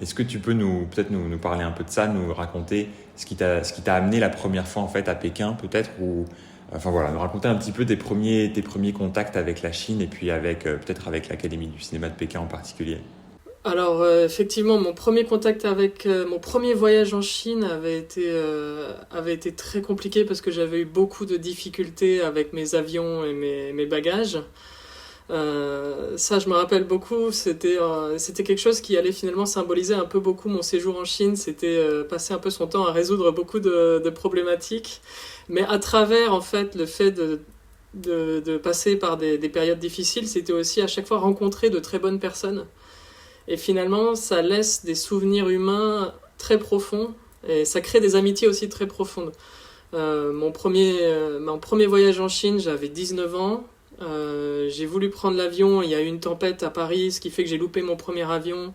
Est-ce que tu peux peut-être nous parler un peu de ça, nous raconter ce qui t'a amené la première fois en fait à Pékin peut-être ou enfin voilà, nous raconter un petit peu tes premiers contacts avec la Chine et puis avec peut-être avec l'Académie du cinéma de Pékin en particulier. Alors effectivement, mon premier contact avec mon premier voyage en Chine avait été très compliqué parce que j'avais eu beaucoup de difficultés avec mes avions et mes bagages. Ça, je me rappelle beaucoup. C'était quelque chose qui allait finalement symboliser un peu beaucoup mon séjour en Chine. C'était passer un peu son temps à résoudre beaucoup de problématiques, mais à travers en fait le fait de passer par des périodes difficiles, c'était aussi à chaque fois rencontrer de très bonnes personnes. Et finalement, ça laisse des souvenirs humains très profonds et ça crée des amitiés aussi très profondes. Mon premier voyage en Chine, j'avais 19 ans. J'ai voulu prendre l'avion, il y a eu une tempête à Paris, ce qui fait que j'ai loupé mon premier avion.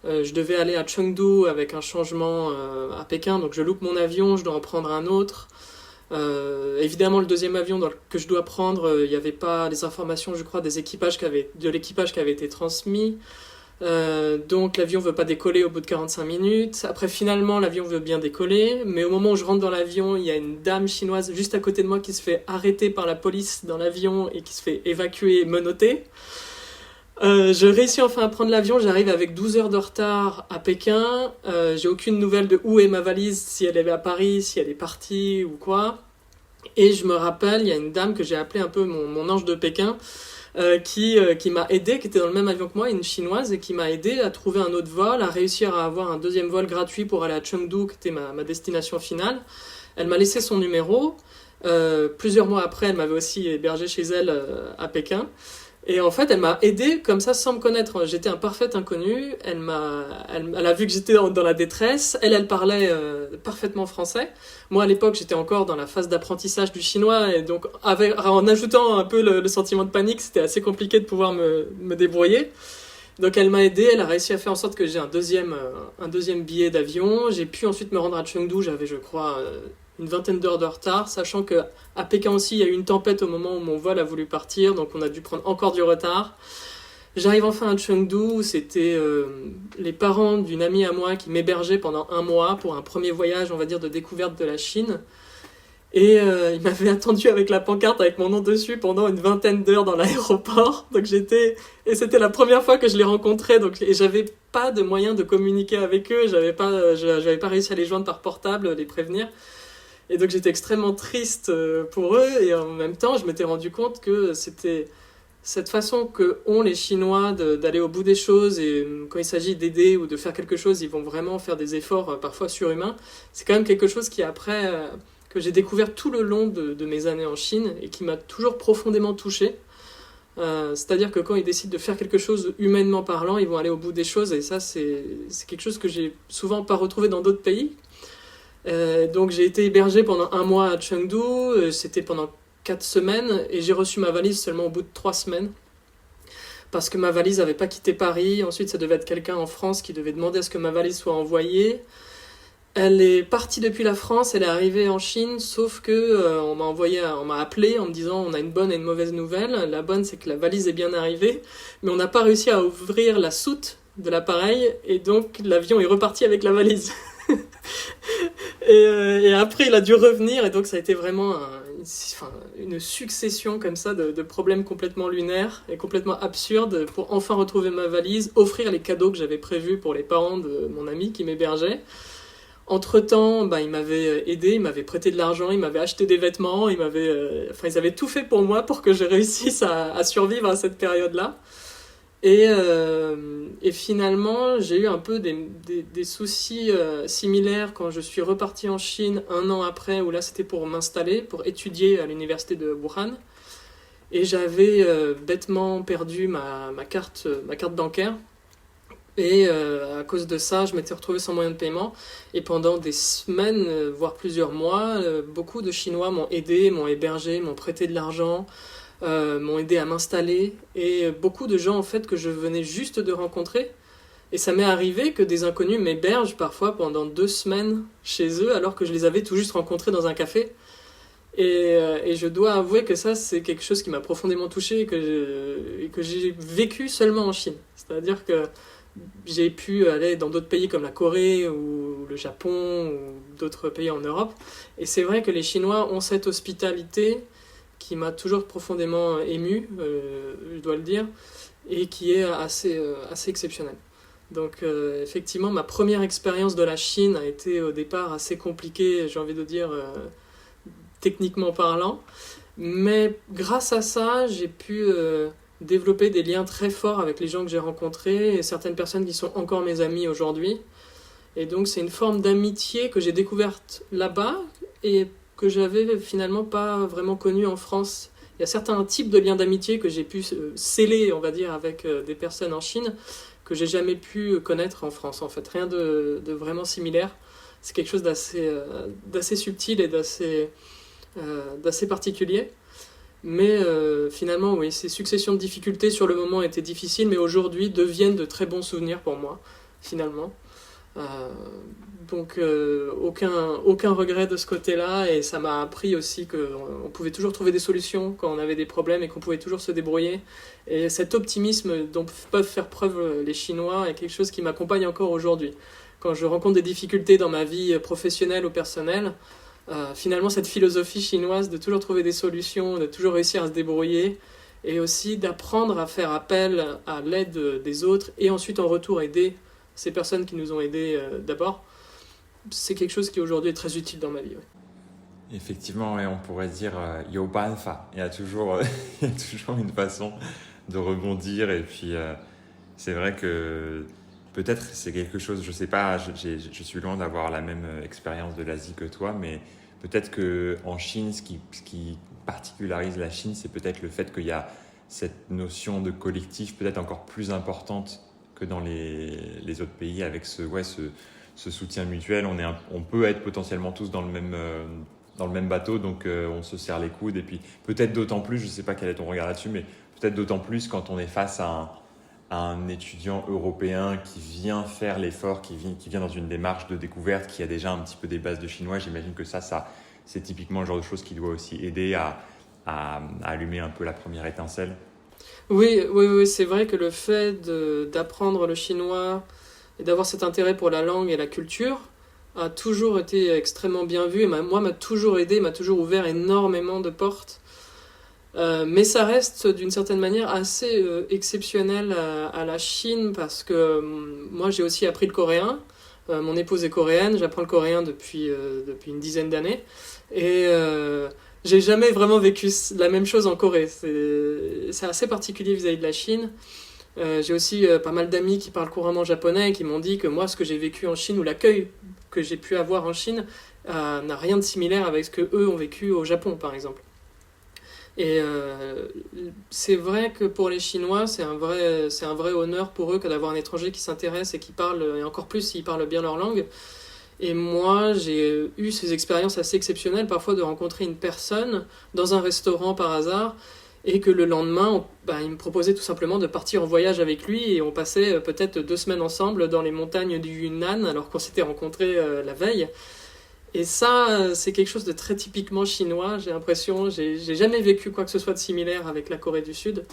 Je devais aller à Chengdu avec un changement à Pékin, donc je loupe mon avion, je dois en prendre un autre. Évidemment, le deuxième avion que je dois prendre, il n'y avait pas les informations, je crois, de l'équipage qui avait été transmis. Donc l'avion veut pas décoller au bout de 45 minutes. Après finalement l'avion veut bien décoller, mais au moment où je rentre dans l'avion, il y a une dame chinoise juste à côté de moi qui se fait arrêter par la police dans l'avion et qui se fait évacuer, menotter. Je réussis enfin à prendre l'avion, j'arrive avec 12 heures de retard à Pékin. J'ai aucune nouvelle de où est ma valise, si elle est à Paris, si elle est partie ou quoi. Et je me rappelle, il y a une dame que j'ai appelée un peu mon ange de Pékin, qui m'a aidé, qui était dans le même avion que moi, une chinoise, et qui m'a aidé à trouver un autre vol, à réussir à avoir un deuxième vol gratuit pour aller à Chengdu, qui était ma destination finale. Elle m'a laissé son numéro. Plusieurs mois après, elle m'avait aussi hébergé chez elle à Pékin. Et en fait, elle m'a aidé comme ça sans me connaître. J'étais un parfait inconnu. Elle a vu que j'étais dans la détresse. Elle parlait parfaitement français. Moi, à l'époque, j'étais encore dans la phase d'apprentissage du chinois. Et donc, en ajoutant un peu le sentiment de panique, c'était assez compliqué de pouvoir me débrouiller. Donc, elle m'a aidé. Elle a réussi à faire en sorte que j'ai un deuxième billet d'avion. J'ai pu ensuite me rendre à Chengdu. J'avais, je crois, une vingtaine d'heures de retard, sachant que à Pékin aussi, il y a eu une tempête au moment où mon vol a voulu partir, donc on a dû prendre encore du retard. J'arrive enfin à Chengdu, où c'était les parents d'une amie à moi qui m'hébergeaient pendant un mois pour un premier voyage, on va dire, de découverte de la Chine. Et ils m'avaient attendu avec la pancarte avec mon nom dessus pendant une vingtaine d'heures dans l'aéroport. Et c'était la première fois que je les rencontrais, et j'avais pas de moyen de communiquer avec eux, j'avais pas réussi à les joindre par portable, les prévenir. Et donc j'étais extrêmement triste pour eux, et en même temps je m'étais rendu compte que c'était cette façon qu'ont les Chinois d'aller au bout des choses, et quand il s'agit d'aider ou de faire quelque chose, ils vont vraiment faire des efforts parfois surhumains. C'est quand même quelque chose qui après, que j'ai découvert tout le long de mes années en Chine, et qui m'a toujours profondément touché. C'est-à-dire que quand ils décident de faire quelque chose humainement parlant, ils vont aller au bout des choses, et ça c'est quelque chose que j'ai souvent pas retrouvé dans d'autres pays. Donc j'ai été hébergé pendant un mois à Chengdu, c'était pendant 4 semaines, et j'ai reçu ma valise seulement au bout de 3 semaines, parce que ma valise n'avait pas quitté Paris. Ensuite ça devait être quelqu'un en France qui devait demander à ce que ma valise soit envoyée. Elle est partie depuis la France, elle est arrivée en Chine, sauf que on m'a appelé en me disant on a une bonne et une mauvaise nouvelle. La bonne, c'est que la valise est bien arrivée, mais on n'a pas réussi à ouvrir la soute de l'appareil, et donc l'avion est reparti avec la valise. Et après, il a dû revenir, et donc ça a été vraiment une succession comme ça de problèmes complètement lunaires et complètement absurdes pour enfin retrouver ma valise, offrir les cadeaux que j'avais prévus pour les parents de mon ami qui m'hébergeait. Entre-temps, il m'avait aidé, il m'avait prêté de l'argent, il m'avait acheté des vêtements, ils avaient tout fait pour moi pour que je réussisse à survivre à cette période-là. Et finalement, j'ai eu un peu des soucis similaires quand je suis reparti en Chine un an après, où là c'était pour m'installer, pour étudier à l'université de Wuhan. Et j'avais bêtement perdu ma carte bancaire. Et à cause de ça, je m'étais retrouvé sans moyen de paiement. Et pendant des semaines, voire plusieurs mois, beaucoup de Chinois m'ont aidé, m'ont hébergé, m'ont prêté de l'argent, m'ont aidé à m'installer. Et beaucoup de gens en fait que je venais juste de rencontrer. Et ça m'est arrivé que des inconnus m'hébergent parfois pendant 2 semaines chez eux, alors que je les avais tout juste rencontrés dans un café. Et je dois avouer que ça, c'est quelque chose qui m'a profondément touché, et que j'ai vécu seulement en Chine. C'est-à-dire que j'ai pu aller dans d'autres pays comme la Corée ou le Japon ou d'autres pays en Europe. Et c'est vrai que les Chinois ont cette hospitalité qui m'a toujours profondément ému, je dois le dire, et qui est assez exceptionnelle. Donc effectivement, ma première expérience de la Chine a été au départ assez compliquée, j'ai envie de dire, techniquement parlant. Mais grâce à ça, j'ai pu développer des liens très forts avec les gens que j'ai rencontrés et certaines personnes qui sont encore mes amis aujourd'hui. Et donc c'est une forme d'amitié que j'ai découverte là-bas et que j'avais finalement pas vraiment connue en France. Il y a certains types de liens d'amitié que j'ai pu sceller, on va dire, avec des personnes en Chine que j'ai jamais pu connaître en France. En fait, rien de vraiment similaire. C'est quelque chose d'assez subtil et d'assez particulier. Mais finalement, oui, ces successions de difficultés sur le moment étaient difficiles, mais aujourd'hui deviennent de très bons souvenirs pour moi, finalement. Donc aucun regret de ce côté-là, et ça m'a appris aussi qu'on pouvait toujours trouver des solutions quand on avait des problèmes et qu'on pouvait toujours se débrouiller. Et cet optimisme dont peuvent faire preuve les Chinois est quelque chose qui m'accompagne encore aujourd'hui. Quand je rencontre des difficultés dans ma vie professionnelle ou personnelle, finalement cette philosophie chinoise de toujours trouver des solutions, de toujours réussir à se débrouiller, et aussi d'apprendre à faire appel à l'aide des autres et ensuite en retour aider ces personnes qui nous ont aidés d'abord, c'est quelque chose qui aujourd'hui est très utile dans ma vie. Ouais. Effectivement, ouais, on pourrait dire yo banfa. Il y a toujours, il y a toujours une façon de rebondir. Et puis, c'est vrai que peut-être c'est quelque chose, je sais pas, je suis loin d'avoir la même expérience de l'Asie que toi, mais peut-être qu'en Chine, ce qui particularise la Chine, c'est peut-être le fait qu'il y a cette notion de collectif peut-être encore plus importante que dans les autres pays, avec ce soutien mutuel. On peut être potentiellement tous dans le même bateau, donc on se serre les coudes. Et puis peut-être d'autant plus, je ne sais pas quel est ton regard là-dessus, mais peut-être d'autant plus quand on est face à un étudiant européen qui vient faire l'effort, qui vient dans une démarche de découverte, qui a déjà un petit peu des bases de chinois. J'imagine que ça c'est typiquement le genre de choses qui doit aussi aider à allumer un peu la première étincelle. Oui, c'est vrai que le fait d'apprendre le chinois et d'avoir cet intérêt pour la langue et la culture a toujours été extrêmement bien vu et moi m'a toujours aidé, m'a toujours ouvert énormément de portes. Mais ça reste d'une certaine manière assez exceptionnel à la Chine parce que moi j'ai aussi appris le coréen. Mon épouse est coréenne, j'apprends le coréen depuis une dizaine d'années et j'ai jamais vraiment vécu la même chose en Corée. C'est assez particulier vis-à-vis de la Chine. J'ai aussi pas mal d'amis qui parlent couramment japonais et qui m'ont dit que moi, ce que j'ai vécu en Chine ou l'accueil que j'ai pu avoir en Chine n'a rien de similaire avec ce que eux ont vécu au Japon, par exemple. Et c'est vrai que pour les Chinois, c'est un vrai honneur pour eux que d'avoir un étranger qui s'intéresse et qui parle, et encore plus s'ils parlent bien leur langue. Et moi, j'ai eu ces expériences assez exceptionnelles, parfois de rencontrer une personne dans un restaurant par hasard, et que le lendemain, il me proposait tout simplement de partir en voyage avec lui, et on passait peut-être 2 semaines ensemble dans les montagnes du Yunnan, alors qu'on s'était rencontrés la veille. Et ça, c'est quelque chose de très typiquement chinois, j'ai l'impression. J'ai jamais vécu quoi que ce soit de similaire avec la Corée du Sud.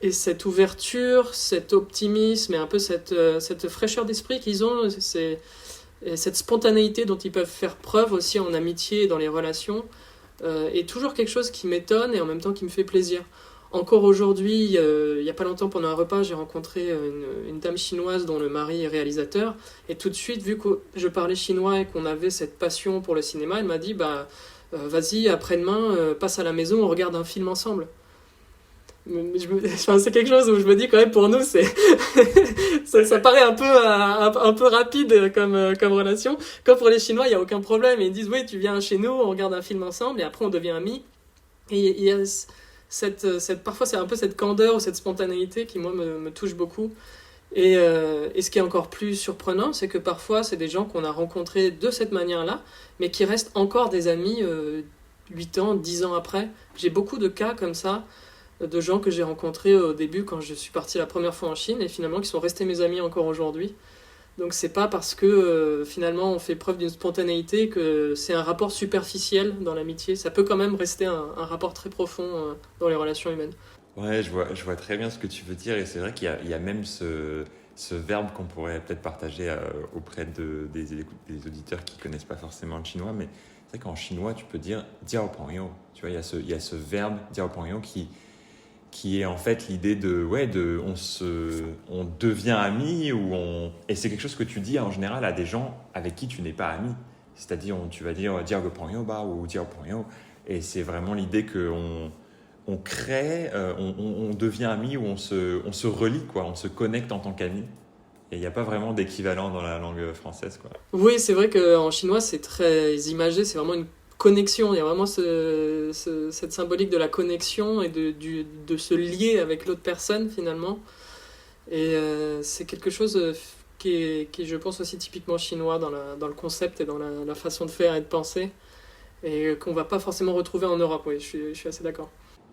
Et cette ouverture, cet optimisme et un peu cette fraîcheur d'esprit qu'ils ont, et cette spontanéité dont ils peuvent faire preuve aussi en amitié et dans les relations, est toujours quelque chose qui m'étonne et en même temps qui me fait plaisir. Encore aujourd'hui, il n'y a pas longtemps, pendant un repas, j'ai rencontré une dame chinoise dont le mari est réalisateur. Et tout de suite, vu que je parlais chinois et qu'on avait cette passion pour le cinéma, elle m'a dit vas-y, après-demain, passe à la maison, on regarde un film ensemble. C'est quelque chose où je me dis quand même pour nous ça paraît un peu rapide comme relation. Comme pour les Chinois, il n'y a aucun problème. Ils disent oui, tu viens chez nous, on regarde un film ensemble et après on devient amis. Et il y a parfois c'est un peu cette candeur ou cette spontanéité qui moi me touche beaucoup. Et ce qui est encore plus surprenant, c'est que parfois c'est des gens qu'on a rencontrés de cette manière-là, mais qui restent encore des amis 8 ans, 10 ans après. J'ai beaucoup de cas comme ça, de gens que j'ai rencontrés au début quand je suis parti la première fois en Chine et finalement qui sont restés mes amis encore aujourd'hui. Donc c'est pas parce que finalement on fait preuve d'une spontanéité que c'est un rapport superficiel dans l'amitié. Ça peut quand même rester un rapport très profond dans les relations humaines. Ouais, je vois très bien ce que tu veux dire et c'est vrai qu'il y a même ce verbe qu'on pourrait peut-être partager auprès des auditeurs qui connaissent pas forcément le chinois, mais c'est vrai qu'en chinois, tu peux dire jiao pengyo. Tu vois, il y a ce verbe jiao pengyo qui est en fait l'idée on devient ami et c'est quelque chose que tu dis en général à des gens avec qui tu n'es pas ami. C'est-à-dire, tu vas dire jiao pengyo ba ou jiao pengyo et c'est vraiment l'idée que on crée, on devient ami ou on se relie, quoi, on se connecte en tant qu'ami. Et il n'y a pas vraiment d'équivalent dans la langue française, quoi. Oui, c'est vrai qu'en chinois, c'est très imagé, c'est vraiment une connexion. Il y a vraiment cette symbolique de la connexion et de se lier avec l'autre personne, finalement. Et c'est quelque chose qui est, je pense, aussi typiquement chinois dans le concept et dans la façon de faire et de penser, et qu'on va pas forcément retrouver en Europe. Oui, je suis assez d'accord.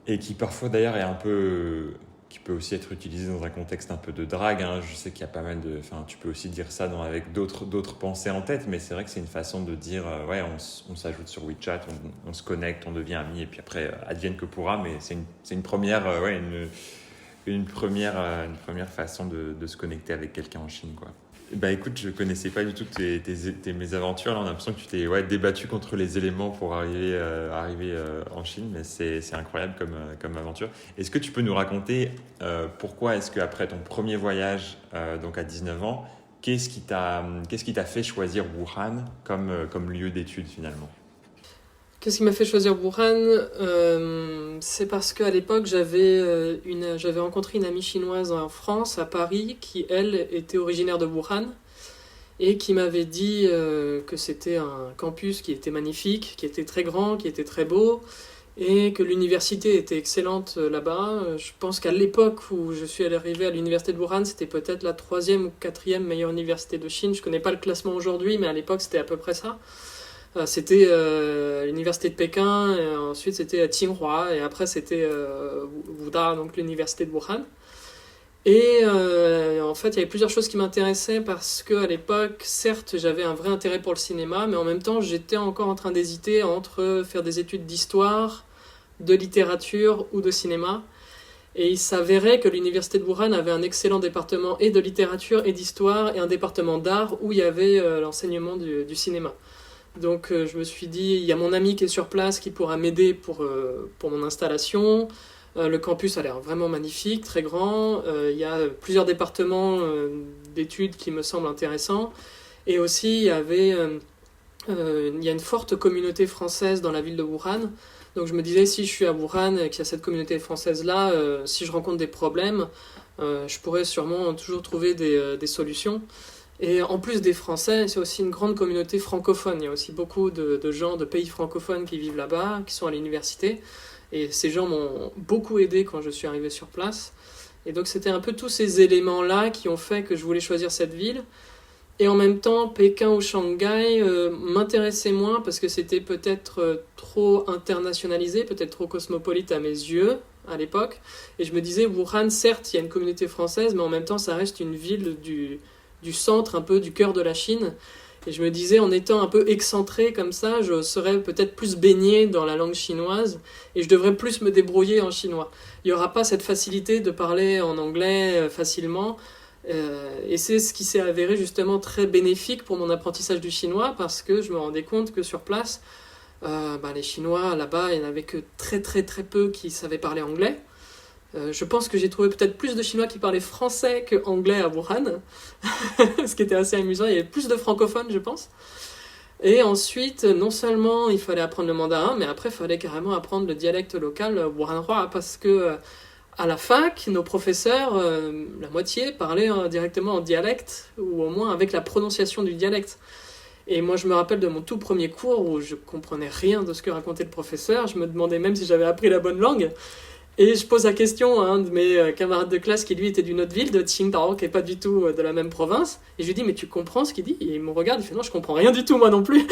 Et qui parfois d'ailleurs est un peu, qui peut aussi être utilisé dans un contexte un peu de drague, hein. Je sais qu'il y a pas mal de, enfin, tu peux aussi dire ça avec d'autres pensées en tête, mais c'est vrai que c'est une façon de dire, ouais, on s'ajoute sur WeChat, on se connecte, on devient amis, et puis après, advienne que pourra, mais c'est une première, ouais, une première façon de se connecter avec quelqu'un en Chine, quoi. Bah écoute, je connaissais pas du tout tes mésaventures. Là, on a l'impression que tu t'es débattu contre les éléments pour arriver en Chine, mais c'est incroyable comme aventure. Est-ce que tu peux nous raconter pourquoi est-ce qu'après ton premier voyage, donc à 19 ans, qu'est-ce qui t'a fait choisir Wuhan comme lieu d'études finalement? Qu'est-ce qui m'a fait choisir Wuhan? C'est parce qu'à l'époque, j'avais rencontré une amie chinoise en France, à Paris, qui, elle, était originaire de Wuhan, et qui m'avait dit que c'était un campus qui était magnifique, qui était très grand, qui était très beau, et que l'université était excellente là-bas. Je pense qu'à l'époque où je suis arrivé à l'université de Wuhan, c'était peut-être la troisième ou quatrième meilleure université de Chine. Je connais pas le classement aujourd'hui, mais à l'époque, c'était à peu près ça. C'était l'université de Pékin, et ensuite c'était Tsinghua, et après c'était Wuda, donc l'université de Wuhan. Et en fait, il y avait plusieurs choses qui m'intéressaient parce qu'à l'époque, certes, j'avais un vrai intérêt pour le cinéma, mais en même temps, j'étais encore en train d'hésiter entre faire des études d'histoire, de littérature ou de cinéma. Et il s'avérait que l'université de Wuhan avait un excellent département et de littérature et d'histoire et un département d'art où il y avait l'enseignement du cinéma. Donc je me suis dit, il y a mon ami qui est sur place qui pourra m'aider pour mon installation. Le campus a l'air vraiment magnifique, très grand. Il y a plusieurs départements d'études qui me semblent intéressants. Et aussi, il y a une forte communauté française dans la ville de Wuhan. Donc je me disais, si je suis à Wuhan et qu'il y a cette communauté française-là, si je rencontre des problèmes, je pourrais sûrement toujours trouver des solutions. Et en plus des Français, c'est aussi une grande communauté francophone. Il y a aussi beaucoup de gens de pays francophones qui vivent là-bas, qui sont à l'université. Et ces gens m'ont beaucoup aidé quand je suis arrivé sur place. Et donc c'était un peu tous ces éléments-là qui ont fait que je voulais choisir cette ville. Et en même temps, Pékin ou Shanghai m'intéressait moins parce que c'était peut-être trop internationalisé, peut-être trop cosmopolite à mes yeux à l'époque. Et je me disais, Wuhan, certes, il y a une communauté française, mais en même temps, ça reste une ville du centre, un peu du cœur de la Chine. Et je me disais, en étant un peu excentré comme ça, je serais peut-être plus baigné dans la langue chinoise et je devrais plus me débrouiller en chinois. Il n'y aura pas cette facilité de parler en anglais facilement. Et c'est ce qui s'est avéré justement très bénéfique pour mon apprentissage du chinois parce que je me rendais compte que sur place, les Chinois là-bas, il n'y en avait que très très très peu qui savaient parler anglais. Je pense que j'ai trouvé peut-être plus de Chinois qui parlaient français que anglais à Wuhan, ce qui était assez amusant. Il y avait plus de francophones, je pense. Et ensuite, non seulement il fallait apprendre le mandarin, mais après il fallait carrément apprendre le dialecte local wuhanhua, parce que à la fac, nos professeurs, la moitié, parlaient directement en dialecte, ou au moins avec la prononciation du dialecte. Et moi, je me rappelle de mon tout premier cours où je comprenais rien de ce que racontait le professeur. Je me demandais même si j'avais appris la bonne langue. Et je pose la question à un de mes camarades de classe qui lui était d'une autre ville, de Qingdao, qui n'est pas du tout de la même province. Et je lui dis, mais tu comprends ce qu'il dit? Et il me regarde, il fait, non, je comprends rien du tout, moi non plus.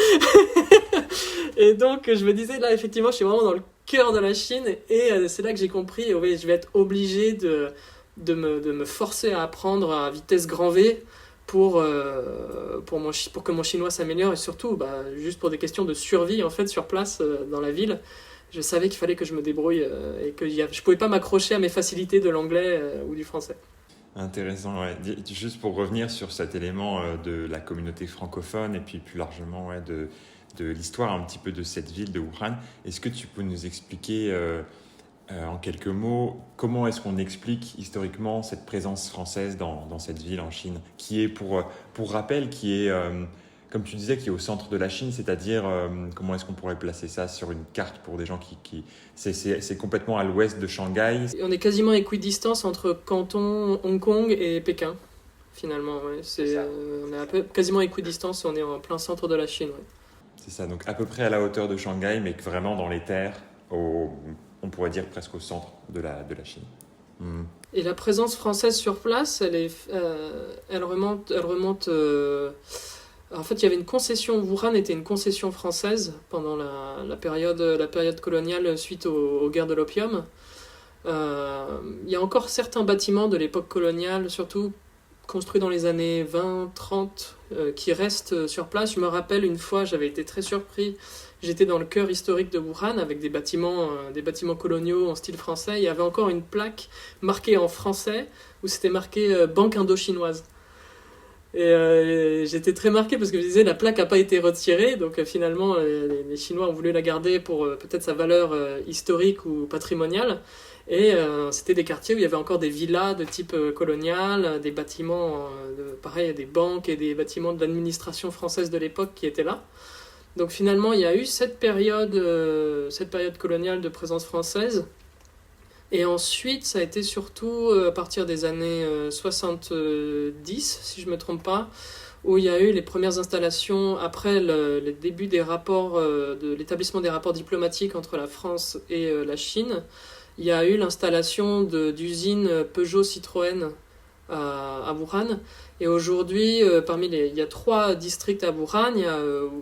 Et donc, je me disais, là, effectivement, je suis vraiment dans le cœur de la Chine. Et c'est là que j'ai compris, oui, je vais être obligé de me forcer à apprendre à vitesse grand V pour que mon chinois s'améliore. Et surtout, juste pour des questions de survie, en fait, sur place, dans la ville. je savais qu'il fallait que je me débrouille et que je pouvais pas m'accrocher à mes facilités de l'anglais ou du français. Intéressant, ouais. Juste pour revenir sur cet élément de la communauté francophone et puis plus largement de l'histoire un petit peu de cette ville de Wuhan, est-ce que tu peux nous expliquer en quelques mots comment est-ce qu'on explique historiquement cette présence française dans cette ville en Chine, qui est pour rappel, qui est, comme tu disais, qui est au centre de la Chine, c'est-à-dire comment est-ce qu'on pourrait placer ça sur une carte pour des gens c'est complètement à l'ouest de Shanghai. Et on est quasiment à équidistance entre Canton, Hong Kong et Pékin, finalement. Ouais. On est quasiment à équidistance, on est en plein centre de la Chine. Ouais. C'est ça, donc à peu près à la hauteur de Shanghai, mais vraiment dans les terres, on pourrait dire presque au centre de la Chine. Et la présence française sur place, elle remonte. En fait, il y avait une concession. Wuhan était une concession française pendant la période coloniale suite aux guerres de l'opium. Il y a encore certains bâtiments de l'époque coloniale, surtout construits dans les années 20-30, qui restent sur place. Je me rappelle une fois, j'avais été très surpris. J'étais dans le cœur historique de Wuhan avec des bâtiments coloniaux en style français. Il y avait encore une plaque marquée en français où c'était marqué Banque indo-chinoise. Et j'étais très marqué parce que je disais la plaque n'a pas été retirée, donc finalement les Chinois ont voulu la garder pour peut-être sa valeur historique ou patrimoniale. Et c'était des quartiers où il y avait encore des villas de type colonial, des bâtiments, pareil, des banques et des bâtiments de l'administration française de l'époque qui étaient là. Donc finalement il y a eu cette période coloniale de présence française. Et ensuite, ça a été surtout à partir des années 70, si je ne me trompe pas, où il y a eu les premières installations, après le début des rapports, de l'établissement des rapports diplomatiques entre la France et la Chine. Il y a eu l'installation d'usines Peugeot-Citroën à Wuhan. Et aujourd'hui, il y a 3 districts à Wuhan. Il y a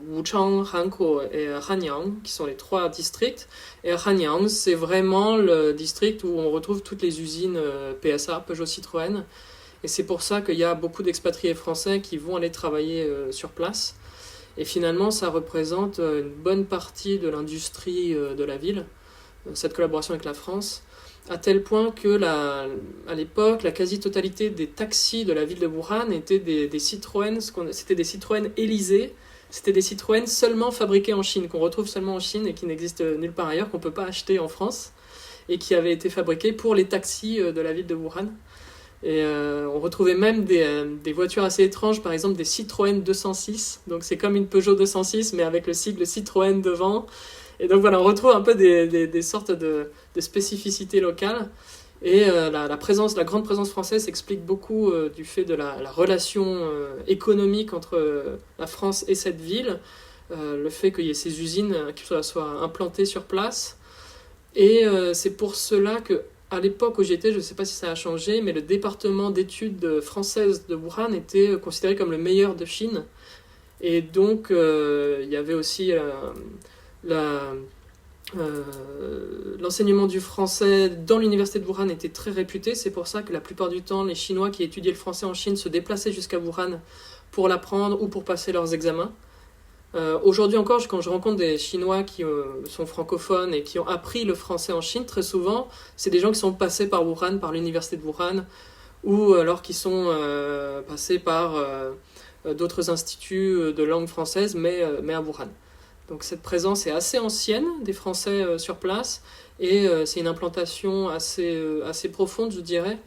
Wuchang, Hankou et Hanyang, qui sont les 3 districts. Et Hanyang, c'est vraiment le district où on retrouve toutes les usines PSA, Peugeot-Citroën. Et c'est pour ça qu'il y a beaucoup d'expatriés français qui vont aller travailler sur place. Et finalement, ça représente une bonne partie de l'industrie de la ville, cette collaboration avec la France. À tel point que à l'époque, la quasi-totalité des taxis de la ville de Wuhan étaient des Citroën, c'était des Citroën Élysée, c'était des Citroën seulement fabriqués en Chine, qu'on retrouve seulement en Chine et qui n'existent nulle part ailleurs, qu'on ne peut pas acheter en France, et qui avaient été fabriqués pour les taxis de la ville de Wuhan. Et on retrouvait même des voitures assez étranges, par exemple des Citroën 206, donc c'est comme une Peugeot 206, mais avec le sigle Citroën devant. Et donc voilà, on retrouve un peu des sortes de spécificités locales. Et la grande présence française s'explique beaucoup du fait de la relation économique entre la France et cette ville, le fait qu'il y ait ces usines qui soient implantées sur place. Et c'est pour cela qu'à l'époque où j'étais, je ne sais pas si ça a changé, mais le département d'études françaises de Wuhan était considéré comme le meilleur de Chine. Et donc il y avait aussi l'enseignement du français dans l'université de Wuhan était très réputé. C'est pour ça que la plupart du temps, les Chinois qui étudiaient le français en Chine se déplaçaient jusqu'à Wuhan pour l'apprendre ou pour passer leurs examens. Aujourd'hui encore, quand je rencontre des Chinois qui sont francophones et qui ont appris le français en Chine, très souvent, c'est des gens qui sont passés par Wuhan, par l'université de Wuhan, ou alors qui sont passés par d'autres instituts de langue française, mais à Wuhan. Donc cette présence est assez ancienne des Français sur place et c'est une implantation assez profonde, je dirais.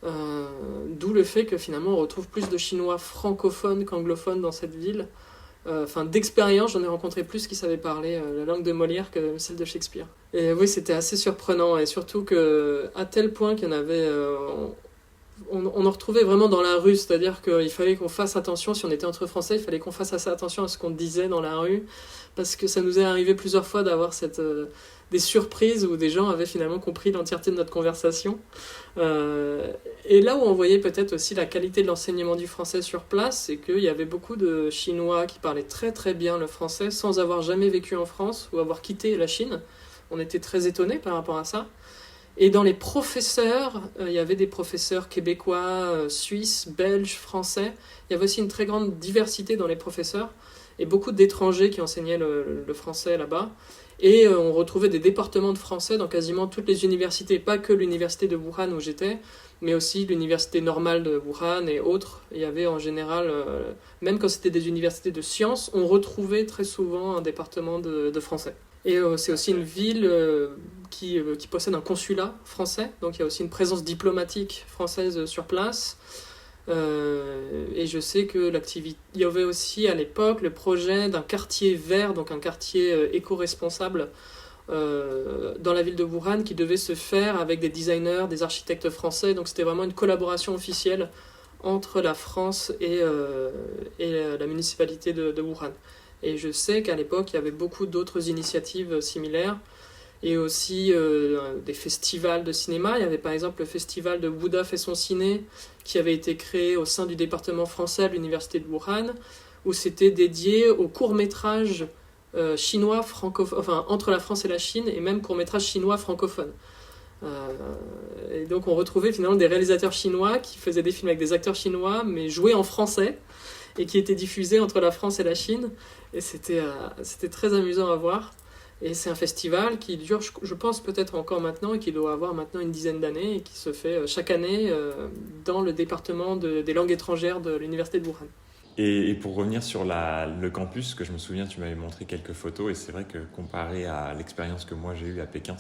D'où le fait que finalement on retrouve plus de Chinois francophones qu'anglophones dans cette ville. D'expérience, j'en ai rencontré plus qui savaient parler la langue de Molière que celle de Shakespeare. Et oui, c'était assez surprenant et surtout à tel point qu'il y en avait... on en retrouvait vraiment dans la rue, c'est-à-dire qu'il fallait qu'on fasse attention, si on était entre Français, il fallait qu'on fasse assez attention à ce qu'on disait dans la rue, parce que ça nous est arrivé plusieurs fois d'avoir des surprises où des gens avaient finalement compris l'entièreté de notre conversation. Et là où on voyait peut-être aussi la qualité de l'enseignement du français sur place, c'est qu'il y avait beaucoup de Chinois qui parlaient très très bien le français sans avoir jamais vécu en France ou avoir quitté la Chine. On était très étonnés par rapport à ça. Et dans les professeurs, il y avait des professeurs québécois, suisses, belges, français. Il y avait aussi une très grande diversité dans les professeurs et beaucoup d'étrangers qui enseignaient le français là-bas. Et on retrouvait des départements de français dans quasiment toutes les universités, pas que l'université de Wuhan où j'étais, mais aussi l'université normale de Wuhan et autres. Il y avait en général, même quand c'était des universités de sciences, on retrouvait très souvent un département de français. Et c'est aussi une ville qui possède un consulat français, donc il y a aussi une présence diplomatique française sur place. Et je sais que il y avait aussi à l'époque le projet d'un quartier vert, donc un quartier éco-responsable dans la ville de Wuhan qui devait se faire avec des designers, des architectes français. Donc c'était vraiment une collaboration officielle entre la France et la municipalité de Wuhan. Et je sais qu'à l'époque, il y avait beaucoup d'autres initiatives similaires et aussi des festivals de cinéma. Il y avait par exemple le festival de Bouddha fait son ciné qui avait été créé au sein du département français à l'université de Wuhan, où c'était dédié aux courts-métrages chinois francophones, enfin entre la France et la Chine, et même courts-métrages chinois francophones. Et donc on retrouvait finalement des réalisateurs chinois qui faisaient des films avec des acteurs chinois, mais joués en français, et qui étaient diffusés entre la France et la Chine. Et c'était très amusant à voir. Et c'est un festival qui dure, je pense, peut-être encore maintenant, et qui doit avoir maintenant une dizaine d'années, et qui se fait chaque année dans le département des langues étrangères de l'université de Wuhan. Et pour revenir sur le campus, que je me souviens, tu m'avais montré quelques photos, et c'est vrai que comparé à l'expérience que moi j'ai eue à Pékin,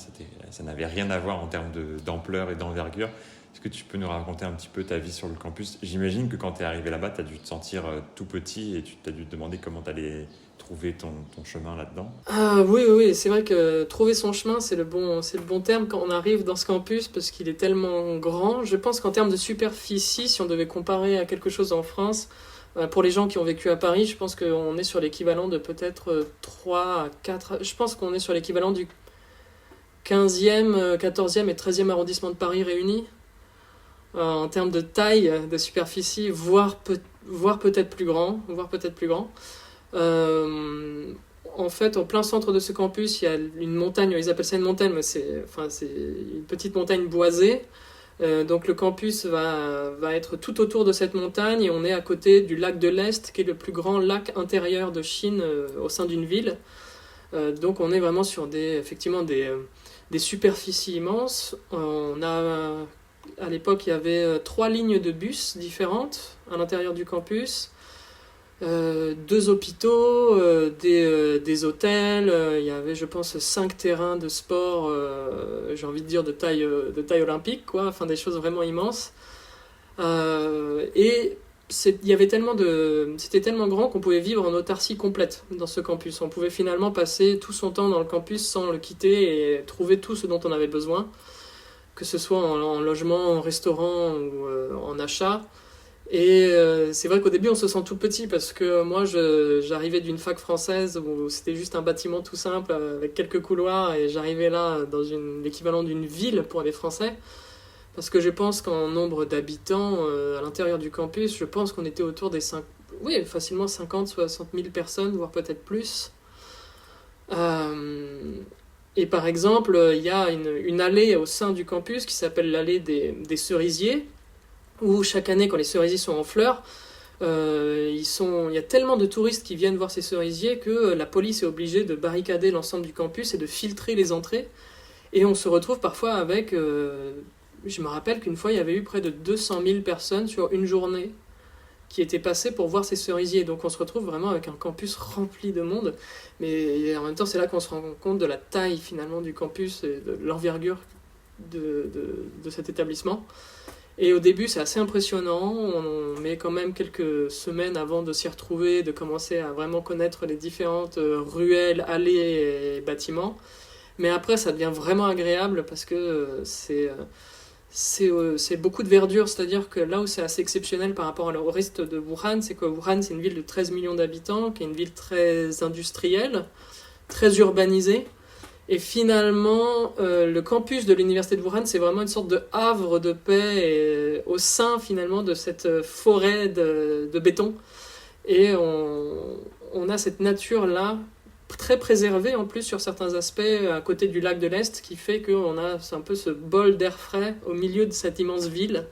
ça n'avait rien à voir en termes d'ampleur et d'envergure. Est-ce que tu peux nous raconter un petit peu ta vie sur le campus? J'imagine que quand tu es arrivé là-bas, tu as dû te sentir tout petit et tu t'as dû te demander comment tu allais trouver ton chemin là-dedans. Ah oui, c'est vrai que trouver son chemin, c'est le bon terme quand on arrive dans ce campus, parce qu'il est tellement grand. Je pense qu'en termes de superficie, si on devait comparer à quelque chose en France, pour les gens qui ont vécu à Paris, je pense qu'on est sur l'équivalent de peut-être 3 à 4... Je pense qu'on est sur l'équivalent du 15e, 14e et 13e arrondissement de Paris réunis. En termes de taille, de superficie, voire peut-être plus grand. En fait, au plein centre de ce campus, il y a une montagne, ils appellent ça une montagne, mais c'est une petite montagne boisée. Donc le campus va être tout autour de cette montagne, et on est à côté du lac de l'Est, qui est le plus grand lac intérieur de Chine au sein d'une ville. Donc on est vraiment sur effectivement des superficies immenses. À l'époque, il y avait 3 lignes de bus différentes à l'intérieur du campus, 2 hôpitaux, des hôtels, il y avait, je pense, 5 terrains de sport, j'ai envie de dire de taille olympique, quoi, enfin des choses vraiment immenses. Et c'était tellement grand qu'on pouvait vivre en autarcie complète dans ce campus. On pouvait finalement passer tout son temps dans le campus sans le quitter et trouver tout ce dont on avait besoin, que ce soit en logement, en restaurant ou en achat. Et c'est vrai qu'au début on se sent tout petit, parce que moi j'arrivais d'une fac française où c'était juste un bâtiment tout simple avec quelques couloirs, et j'arrivais là dans l'équivalent d'une ville pour les Français, parce que je pense qu'en nombre d'habitants à l'intérieur du campus, je pense qu'on était autour des facilement 50-60 000 personnes, voire peut-être plus. Et par exemple, il y a une allée au sein du campus qui s'appelle l'allée des cerisiers, où chaque année, quand les cerisiers sont en fleurs, il y a tellement de touristes qui viennent voir ces cerisiers que la police est obligée de barricader l'ensemble du campus et de filtrer les entrées. Et on se retrouve parfois avec... je me rappelle qu'une fois, il y avait eu près de 200 000 personnes sur une journée qui étaient passées pour voir ces cerisiers. Donc on se retrouve vraiment avec un campus rempli de monde. Mais en même temps, c'est là qu'on se rend compte de la taille finalement du campus et de l'envergure de cet établissement. Et au début, c'est assez impressionnant. On met quand même quelques semaines avant de s'y retrouver, de commencer à vraiment connaître les différentes ruelles, allées et bâtiments. Mais après, ça devient vraiment agréable, parce que c'est beaucoup de verdure. C'est-à-dire que là où c'est assez exceptionnel par rapport au reste de Wuhan, c'est que Wuhan, c'est une ville de 13 millions d'habitants, qui est une ville très industrielle, très urbanisée. Et finalement, le campus de l'université de Wuhan, c'est vraiment une sorte de havre de paix au sein finalement de cette forêt de béton. Et on a cette nature-là, très préservée en plus sur certains aspects, à côté du lac de l'Est, qui fait qu'on a un peu ce bol d'air frais au milieu de cette immense ville,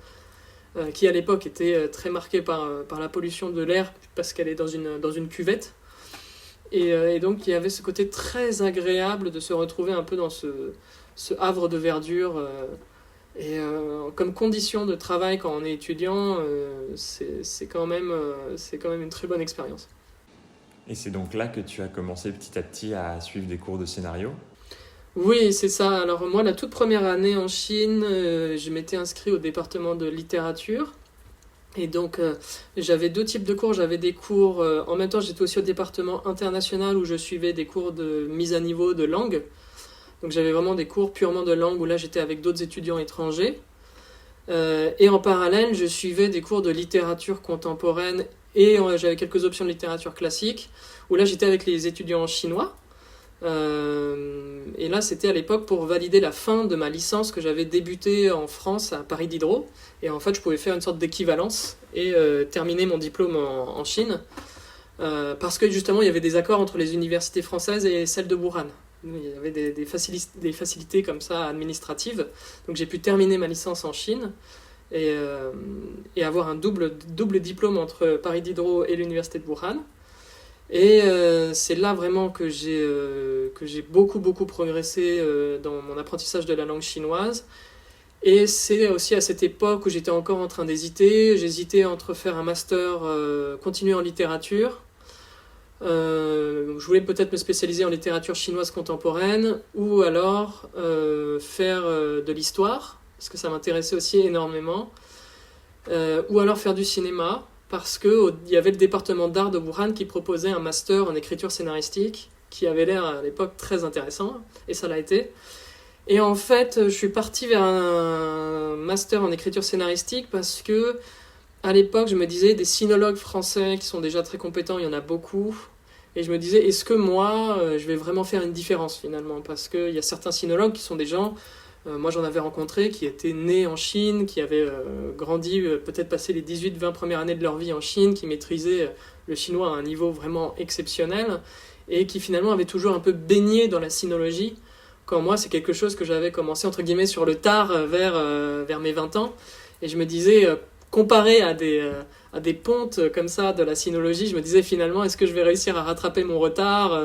qui à l'époque était très marquée par la pollution de l'air, parce qu'elle est dans une cuvette. Et donc il y avait ce côté très agréable de se retrouver un peu dans ce havre de verdure. Comme condition de travail quand on est étudiant, c'est quand même une très bonne expérience. Et c'est donc là que tu as commencé petit à petit à suivre des cours de scénario? Oui, c'est ça. Alors moi, la toute première année en Chine, je m'étais inscrit au département de littérature. Et donc, j'avais deux types de cours. J'avais des cours, en même temps, j'étais aussi au département international où je suivais des cours de mise à niveau de langue. Donc, j'avais vraiment des cours purement de langue où là, j'étais avec d'autres étudiants étrangers. Et en parallèle, je suivais des cours de littérature contemporaine et j'avais quelques options de littérature classique où là, j'étais avec les étudiants chinois. Et là, c'était à l'époque pour valider la fin de ma licence que j'avais débutée en France à Paris Diderot. Et en fait, je pouvais faire une sorte d'équivalence et terminer mon diplôme en Chine. Parce que justement, il y avait des accords entre les universités françaises et celles de Wuhan. Il y avait des facilités comme ça administratives. Donc j'ai pu terminer ma licence en Chine et avoir un double diplôme entre Paris Diderot et l'université de Wuhan. Et c'est là vraiment que j'ai beaucoup progressé dans mon apprentissage de la langue chinoise. Et c'est aussi à cette époque où j'étais encore en train d'hésiter. J'hésitais entre faire un master continu en littérature. Je voulais peut-être me spécialiser en littérature chinoise contemporaine ou alors faire de l'histoire, parce que ça m'intéressait aussi énormément. Ou alors faire du cinéma, parce qu'il y avait le département d'art de Wuhan qui proposait un master en écriture scénaristique qui avait l'air à l'époque très intéressant, et ça l'a été. Et en fait, je suis parti vers un master en écriture scénaristique parce que, à l'époque, je me disais, des sinologues français qui sont déjà très compétents, il y en a beaucoup. Et je me disais, est-ce que moi, je vais vraiment faire une différence finalement? Parce qu'il y a certains sinologues qui sont des gens, moi j'en avais rencontré, qui étaient nés en Chine, qui avaient grandi, peut-être passé les 18-20 premières années de leur vie en Chine, qui maîtrisaient le chinois à un niveau vraiment exceptionnel, et qui finalement avaient toujours un peu baigné dans la sinologie. Quand moi, c'est quelque chose que j'avais commencé, entre guillemets, sur le tard vers mes 20 ans. Et je me disais, comparé à des pontes comme ça de la sinologie, je me disais finalement, est-ce que je vais réussir à rattraper mon retard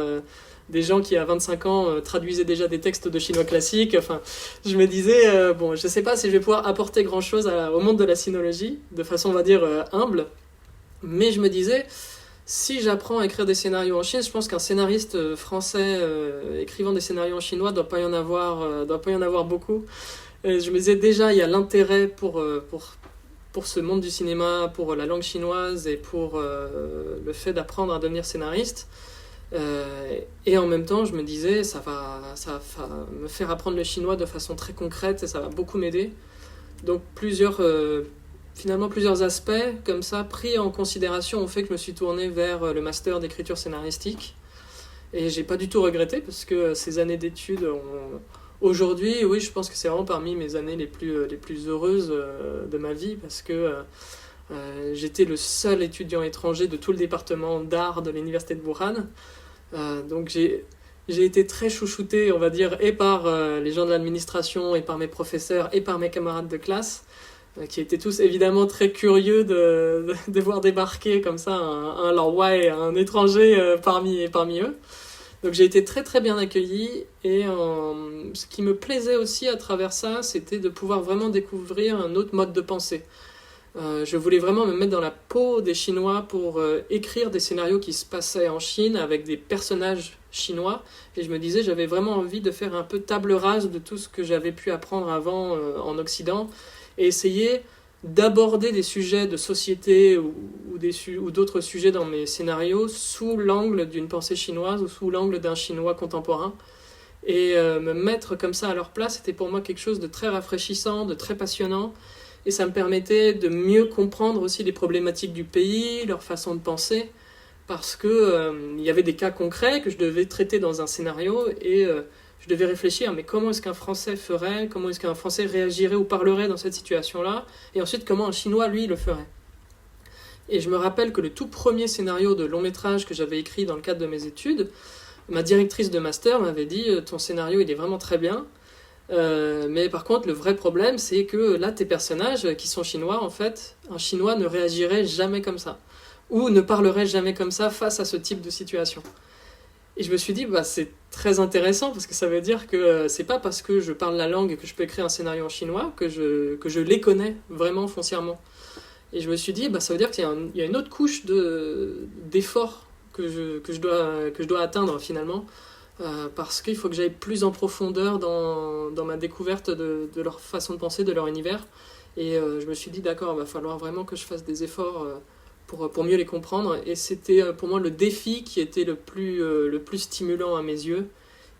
des gens qui, à 25 ans, traduisaient déjà des textes de chinois classique. Enfin, je me disais, bon, je sais pas si je vais pouvoir apporter grand-chose au monde de la sinologie, de façon, on va dire, humble. Mais je me disais, si j'apprends à écrire des scénarios en Chine, je pense qu'un scénariste français écrivant des scénarios en chinois doit pas y en avoir beaucoup. Et je me disais déjà, il y a l'intérêt pour ce monde du cinéma, pour la langue chinoise et pour le fait d'apprendre à devenir scénariste. Et en même temps, je me disais, ça va me faire apprendre le chinois de façon très concrète et ça va beaucoup m'aider. Donc finalement plusieurs aspects comme ça pris en considération ont fait que je me suis tourné vers le master d'écriture scénaristique. Et j'ai pas du tout regretté parce que ces années d'études aujourd'hui, oui, je pense que c'est vraiment parmi mes années les plus heureuses de ma vie parce que j'étais le seul étudiant étranger de tout le département d'art de l'université de Wuhan. Donc j'ai été très chouchouté, on va dire, et par les gens de l'administration, et par mes professeurs, et par mes camarades de classe, qui étaient tous évidemment très curieux de voir débarquer comme ça un Lorway, un étranger parmi eux. Donc j'ai été très très bien accueilli et ce qui me plaisait aussi à travers ça, c'était de pouvoir vraiment découvrir un autre mode de pensée. Je voulais vraiment me mettre dans la peau des Chinois pour écrire des scénarios qui se passaient en Chine avec des personnages chinois. Et je me disais, j'avais vraiment envie de faire un peu table rase de tout ce que j'avais pu apprendre avant en Occident et essayer d'aborder des sujets de société ou d'autres sujets dans mes scénarios sous l'angle d'une pensée chinoise ou sous l'angle d'un Chinois contemporain. Et me mettre comme ça à leur place, c'était pour moi quelque chose de très rafraîchissant, de très passionnant. Et ça me permettait de mieux comprendre aussi les problématiques du pays, leur façon de penser, parce que il y avait des cas concrets que je devais traiter dans un scénario et je devais réfléchir, mais comment est-ce qu'un Français ferait, comment est-ce qu'un Français réagirait ou parlerait dans cette situation-là, et ensuite comment un Chinois, lui, le ferait. Et je me rappelle que le tout premier scénario de long métrage que j'avais écrit dans le cadre de mes études, ma directrice de master m'avait dit « ton scénario, il est vraiment très bien ». Mais par contre, le vrai problème, c'est que là, tes personnages qui sont chinois, en fait, un chinois ne réagirait jamais comme ça, ou ne parlerait jamais comme ça face à ce type de situation. Et je me suis dit, bah, c'est très intéressant parce que ça veut dire que c'est pas parce que je parle la langue et que je peux écrire un scénario en chinois que je les connais vraiment foncièrement. Et je me suis dit, bah, ça veut dire qu'il y a une autre couche d'effort que je dois atteindre finalement. Parce qu'il faut que j'aille plus en profondeur dans ma découverte de leur façon de penser, de leur univers. Et je me suis dit, d'accord, il va falloir vraiment que je fasse des efforts pour mieux les comprendre. Et c'était pour moi le défi qui était le plus stimulant à mes yeux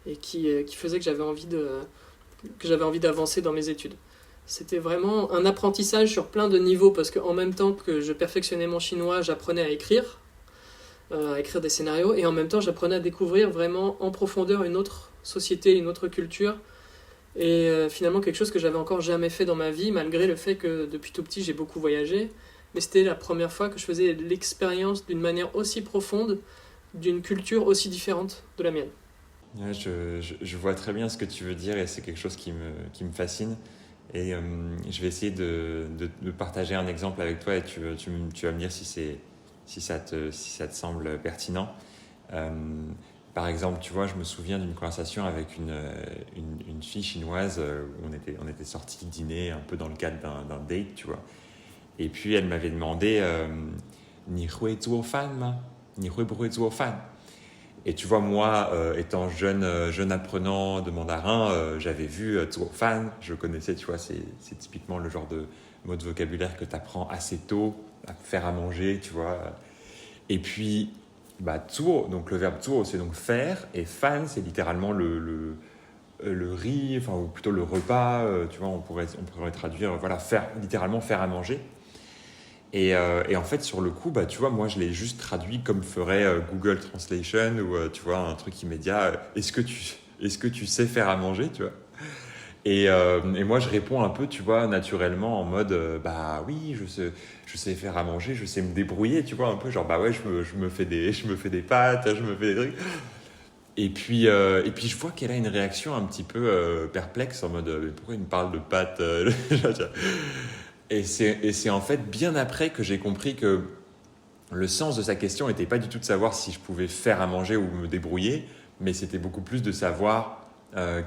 et qui faisait que j'avais envie d'avancer dans mes études. C'était vraiment un apprentissage sur plein de niveaux parce qu'en même temps que je perfectionnais mon chinois, j'apprenais à écrire des scénarios et en même temps j'apprenais à découvrir vraiment en profondeur une autre société, une autre culture et finalement quelque chose que j'avais encore jamais fait dans ma vie malgré le fait que depuis tout petit j'ai beaucoup voyagé, mais c'était la première fois que je faisais l'expérience d'une manière aussi profonde d'une culture aussi différente de la mienne. Ouais, je vois très bien ce que tu veux dire et c'est quelque chose qui me fascine. Et je vais essayer de partager un exemple avec toi et tu vas me dire si ça te semble pertinent. Euh, Par exemple, tu vois, je me souviens d'une conversation avec une fille chinoise où on était sortis dîner un peu dans le cadre d'un date, tu vois. Et puis elle m'avait demandé Ni hui zuo fan ma? Ni hui bu hui zuo fan? Et tu vois, moi, étant jeune apprenant de mandarin, j'avais vu zuo fan, je connaissais, tu vois, c'est typiquement le genre de mot de vocabulaire que tu apprends assez tôt, à faire à manger, tu vois. Et puis, bah, zuo, donc le verbe zuo, c'est donc faire, et fan, c'est littéralement le riz, enfin, ou plutôt le repas, tu vois, on pourrait traduire, voilà, littéralement faire à manger. Et en fait, sur le coup, bah, tu vois, moi, je l'ai juste traduit comme ferait Google Translation ou, tu vois, un truc immédiat. Est-ce que tu sais faire à manger, tu vois? Et moi, je réponds un peu, tu vois, naturellement, en mode, bah oui, je sais faire à manger, je sais me débrouiller, tu vois, un peu, genre, bah ouais, je me fais je me fais des pâtes, je me fais des trucs. Et puis je vois qu'elle a une réaction un petit peu perplexe, en mode, mais pourquoi il me parle de pâtes Et c'est en fait bien après que j'ai compris que le sens de sa question n'était pas du tout de savoir si je pouvais faire à manger ou me débrouiller, mais c'était beaucoup plus de savoir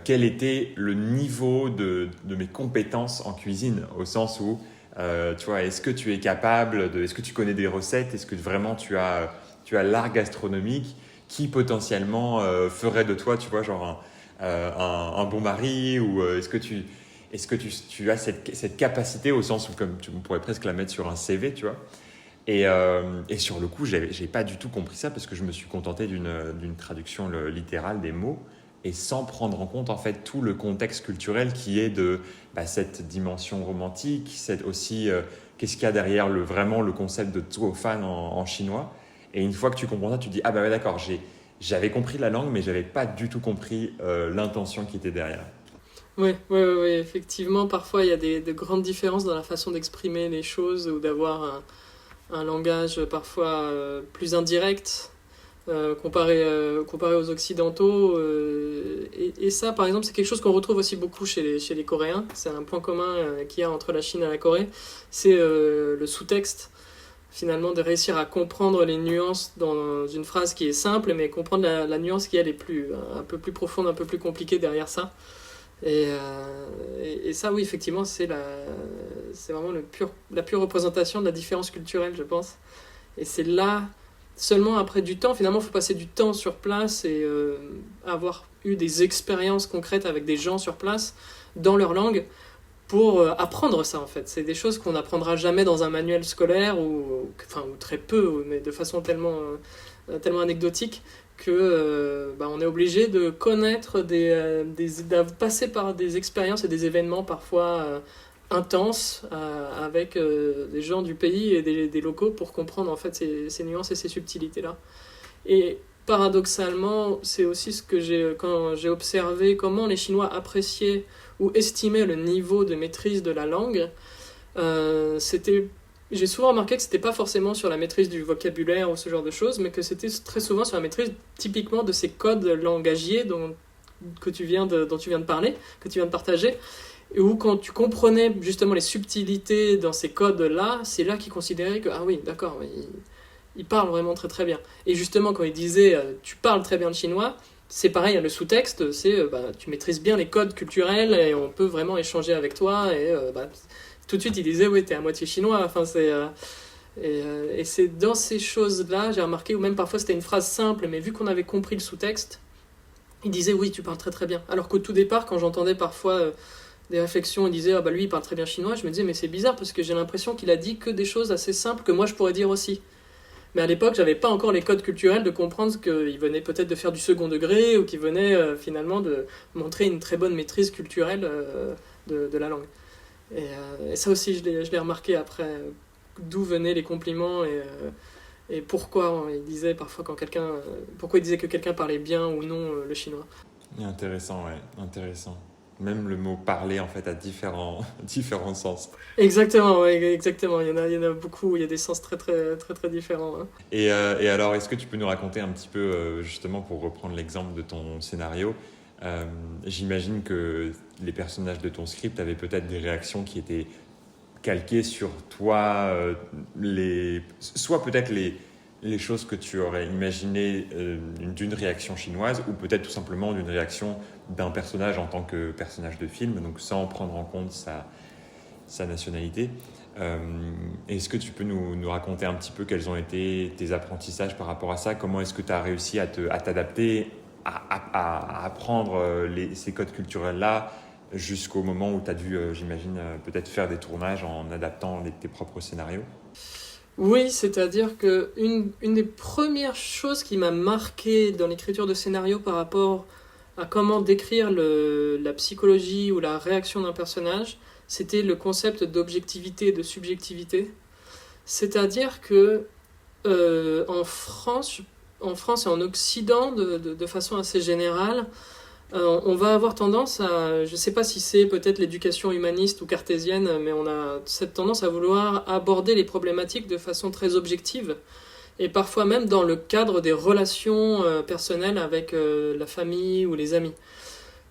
quel était le niveau de mes compétences en cuisine, au sens où, tu vois, est-ce que tu es capable est-ce que tu connais des recettes, est-ce que vraiment tu as l'art gastronomique qui potentiellement ferait de toi, tu vois, genre un bon mari, ou est-ce que tu as cette capacité au sens où comme tu pourrais presque la mettre sur un CV, tu vois. Et sur le coup, j'ai pas du tout compris ça parce que je me suis contenté d'une traduction littérale des mots et sans prendre en compte en fait tout le contexte culturel qui est de cette dimension romantique, c'est aussi qu'est-ce qu'il y a derrière vraiment le concept de zuofan en chinois. Et une fois que tu comprends ça, tu te dis ah bah ouais d'accord, j'avais compris la langue mais j'avais pas du tout compris l'intention qui était derrière. Oui, effectivement, parfois il y a de grandes différences dans la façon d'exprimer les choses ou d'avoir un langage parfois plus indirect comparé aux occidentaux. Et ça, par exemple, c'est quelque chose qu'on retrouve aussi beaucoup chez les Coréens. C'est un point commun qu'il y a entre la Chine et la Corée. C'est le sous-texte, finalement, de réussir à comprendre les nuances dans une phrase qui est simple, mais comprendre la nuance qui, elle, est un peu plus profonde, un peu plus compliquée derrière ça. Et ça, oui, effectivement, c'est vraiment la pure représentation de la différence culturelle, je pense. Et c'est là, seulement après du temps, finalement, il faut passer du temps sur place et avoir eu des expériences concrètes avec des gens sur place, dans leur langue, pour apprendre ça, en fait. C'est des choses qu'on n'apprendra jamais dans un manuel scolaire, ou très peu, mais de façon tellement anecdotique, que on est obligé de connaître de passer par des expériences et des événements parfois intenses avec des gens du pays et des locaux pour comprendre en fait ces nuances et ces subtilités là. Et paradoxalement, c'est aussi quand j'ai observé comment les Chinois appréciaient ou estimaient le niveau de maîtrise de la langue. J'ai souvent remarqué que c'était pas forcément sur la maîtrise du vocabulaire ou ce genre de choses, mais que c'était très souvent sur la maîtrise typiquement de ces codes langagiers dont tu viens de parler, que tu viens de partager, et où quand tu comprenais justement les subtilités dans ces codes-là, c'est là qu'ils considéraient que, ah oui, d'accord, il parle vraiment très très bien. Et justement, quand il disait tu parles très bien le chinois, c'est pareil, le sous-texte, c'est tu maîtrises bien les codes culturels et on peut vraiment échanger avec toi. Et tout de suite, il disait oui, t'es à moitié chinois. Enfin, et c'est dans ces choses-là, j'ai remarqué, ou même parfois c'était une phrase simple, mais vu qu'on avait compris le sous-texte, il disait oui, tu parles très très bien. Alors qu'au tout départ, quand j'entendais parfois des réflexions, il disait ah bah lui il parle très bien chinois, je me disais mais c'est bizarre parce que j'ai l'impression qu'il a dit que des choses assez simples que moi je pourrais dire aussi. Mais à l'époque, j'avais pas encore les codes culturels de comprendre qu'il venait peut-être de faire du second degré ou qu'il venait finalement de montrer une très bonne maîtrise culturelle de la langue. Et ça aussi, je l'ai remarqué après, d'où venaient les compliments et pourquoi il disait parfois pourquoi il disait que quelqu'un parlait bien ou non le chinois. Intéressant, ouais, intéressant. Même le mot parler, en fait, a différents sens. Exactement, ouais, exactement. Il y en a beaucoup, il y a des sens très, très, très, très différents. Hein. Et alors, est-ce que tu peux nous raconter un petit peu, justement, pour reprendre l'exemple de ton scénario, j'imagine que les personnages de ton script avaient peut-être des réactions qui étaient calquées sur toi, soit peut-être les choses que tu aurais imaginées d'une réaction chinoise, ou peut-être tout simplement d'une réaction d'un personnage en tant que personnage de film, donc sans prendre en compte sa nationalité. Est-ce que tu peux nous raconter un petit peu quels ont été tes apprentissages par rapport à ça? Comment est-ce que tu as réussi à t'adapter, à apprendre ces codes culturels-là jusqu'au moment où tu as dû, j'imagine, peut-être faire des tournages en adaptant tes propres scénarios? Oui, c'est-à-dire que une des premières choses qui m'a marqué dans l'écriture de scénario par rapport à comment décrire la psychologie ou la réaction d'un personnage, c'était le concept d'objectivité et de subjectivité. C'est-à-dire que en France et en Occident, de façon assez générale, on va avoir tendance à, je ne sais pas si c'est peut-être l'éducation humaniste ou cartésienne, mais on a cette tendance à vouloir aborder les problématiques de façon très objective, et parfois même dans le cadre des relations personnelles avec la famille ou les amis.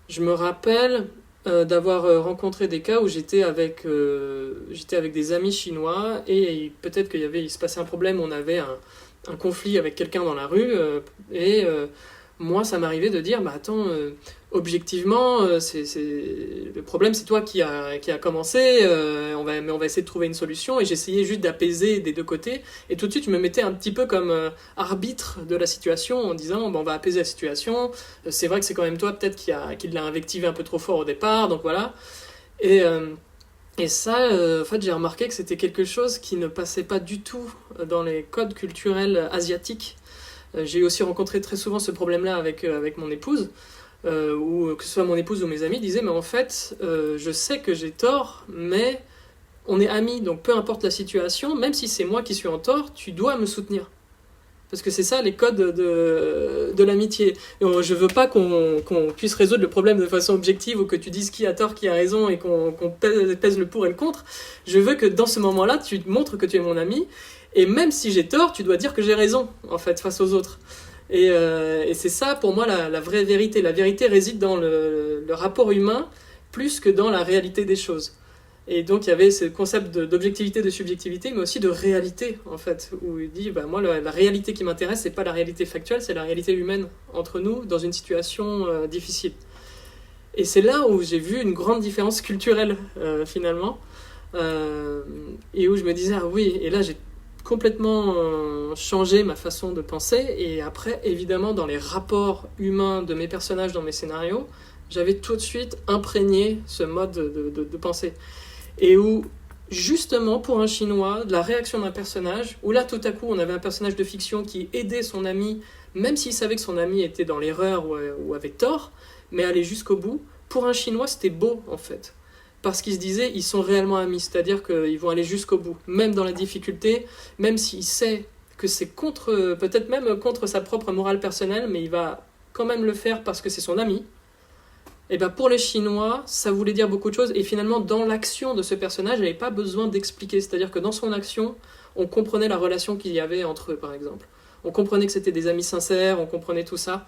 Je me rappelle d'avoir rencontré des cas où j'étais avec des amis chinois, et peut-être il se passait un problème, on avait un conflit avec quelqu'un dans la rue, moi, ça m'arrivait de dire, bah attends, objectivement, le problème, c'est toi qui a commencé, mais on va essayer de trouver une solution, et j'essayais juste d'apaiser des deux côtés, et tout de suite, je me mettais un petit peu comme arbitre de la situation, en disant, bon, on va apaiser la situation, c'est vrai que c'est quand même toi, peut-être, qui l'a invectivé un peu trop fort au départ, donc voilà. Et ça, en fait, j'ai remarqué que c'était quelque chose qui ne passait pas du tout dans les codes culturels asiatiques. J'ai aussi rencontré très souvent ce problème-là avec mon épouse, ou que ce soit mon épouse ou mes amis disaient mais en fait je sais que j'ai tort, mais on est amis, donc peu importe la situation, même si c'est moi qui suis en tort, tu dois me soutenir. Parce que c'est ça les codes de l'amitié. Et je veux pas qu'on puisse résoudre le problème de façon objective ou que tu dises qui a tort, qui a raison et qu'on pèse le pour et le contre. Je veux que dans ce moment-là, tu montres que tu es mon ami. Et même si j'ai tort, tu dois dire que j'ai raison, en fait, face aux autres. Et c'est ça, pour moi, la vraie vérité. La vérité réside dans le rapport humain plus que dans la réalité des choses. Et donc, il y avait ce concept d'objectivité, de subjectivité, mais aussi de réalité, en fait, où il dit, bah, moi, la réalité qui m'intéresse, c'est pas la réalité factuelle, c'est la réalité humaine entre nous dans une situation difficile. Et c'est là où j'ai vu une grande différence culturelle, finalement, et où je me disais, ah oui, et là, j'ai complètement changé ma façon de penser. Et après, évidemment, dans les rapports humains de mes personnages dans mes scénarios, j'avais tout de suite imprégné ce mode de pensée. Et où, justement, pour un Chinois, la réaction d'un personnage, où là, tout à coup, on avait un personnage de fiction qui aidait son ami, même s'il savait que son ami était dans l'erreur ou avait tort, mais allait jusqu'au bout. Pour un Chinois, c'était beau, en fait. Parce qu'ils se disaient, ils sont réellement amis, c'est-à-dire qu'ils vont aller jusqu'au bout, même dans la difficulté, même s'il sait que c'est peut-être même contre sa propre morale personnelle, mais il va quand même le faire parce que c'est son ami. Et ben pour les Chinois, ça voulait dire beaucoup de choses, et finalement, dans l'action de ce personnage, il n'avait pas besoin d'expliquer, c'est-à-dire que dans son action, on comprenait la relation qu'il y avait entre eux, par exemple. On comprenait que c'était des amis sincères, on comprenait tout ça.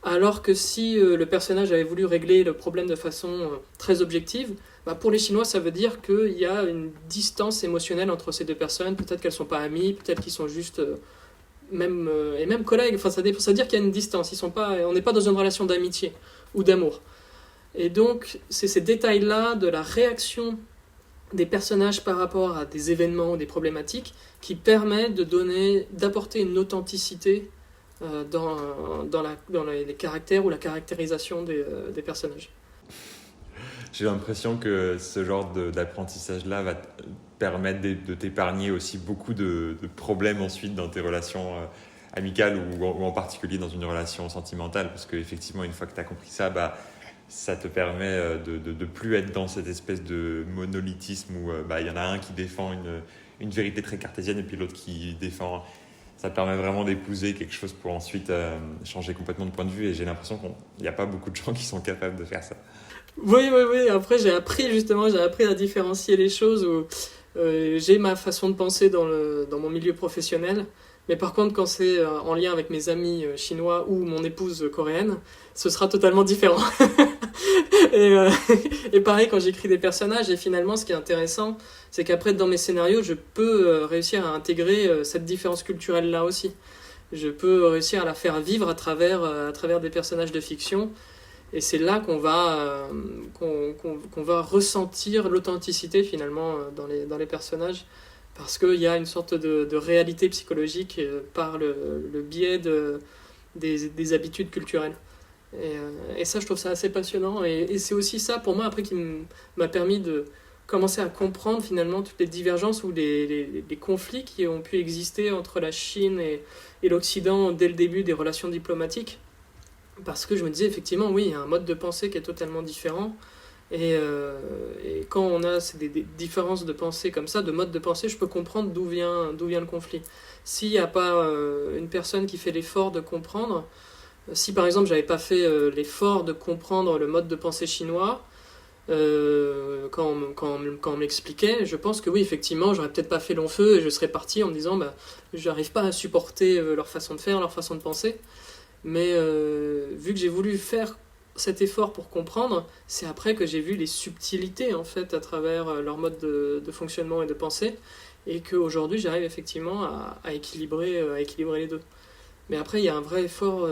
Alors que si le personnage avait voulu régler le problème de façon très objective, bah pour les Chinois, ça veut dire qu'il y a une distance émotionnelle entre ces deux personnes. Peut-être qu'elles ne sont pas amies, peut-être qu'ils sont juste et même collègues. Enfin, ça veut dire qu'il y a une distance. On n'est pas dans une relation d'amitié ou d'amour. Et donc, c'est ces détails-là de la réaction des personnages par rapport à des événements ou des problématiques qui permettent d'apporter une authenticité dans les caractères ou la caractérisation des personnages. J'ai l'impression que ce genre d'apprentissage-là va te permettre de t'épargner aussi beaucoup de problèmes ensuite dans tes relations amicales ou en particulier dans une relation sentimentale. Parce qu'effectivement, une fois que tu as compris ça, ça te permet de plus être dans cette espèce de monolithisme où y en a un qui défend une vérité très cartésienne et puis l'autre qui défend. Ça permet vraiment d'épouser quelque chose pour ensuite changer complètement de point de vue. Et j'ai l'impression qu'il n'y a pas beaucoup de gens qui sont capables de faire ça. Oui. Après, j'ai appris à différencier les choses où j'ai ma façon de penser dans mon milieu professionnel. Mais par contre, quand c'est en lien avec mes amis chinois ou mon épouse coréenne, ce sera totalement différent. Et pareil, quand j'écris des personnages, et finalement, ce qui est intéressant, c'est qu'après, dans mes scénarios, je peux réussir à intégrer cette différence culturelle-là aussi. Je peux réussir à la faire vivre à travers des personnages de fiction. Et c'est là qu'on va ressentir l'authenticité, finalement, dans les personnages. Parce qu'il y a une sorte de réalité psychologique par le biais des habitudes culturelles. Et ça, je trouve ça assez passionnant. Et c'est aussi ça, pour moi, après, qui m'a permis de commencer à comprendre, finalement, toutes les divergences ou les conflits qui ont pu exister entre la Chine et l'Occident dès le début des relations diplomatiques. Parce que je me disais, effectivement, oui, il y a un mode de pensée qui est totalement différent. Et quand on a des différences de pensée comme ça, de mode de pensée, je peux comprendre d'où vient le conflit. S'il n'y a pas une personne qui fait l'effort de comprendre, si par exemple j'avais pas fait l'effort de comprendre le mode de pensée chinois, quand on m'expliquait, je pense que oui, effectivement, j'aurais peut-être pas fait long feu et je serais parti en me disant j'arrive pas à supporter leur façon de faire, leur façon de penser. Mais vu que j'ai voulu faire cet effort pour comprendre, c'est après que j'ai vu les subtilités en fait à travers leur mode de fonctionnement et de pensée, et qu'aujourd'hui j'arrive effectivement à équilibrer les deux. Mais après il y a un vrai effort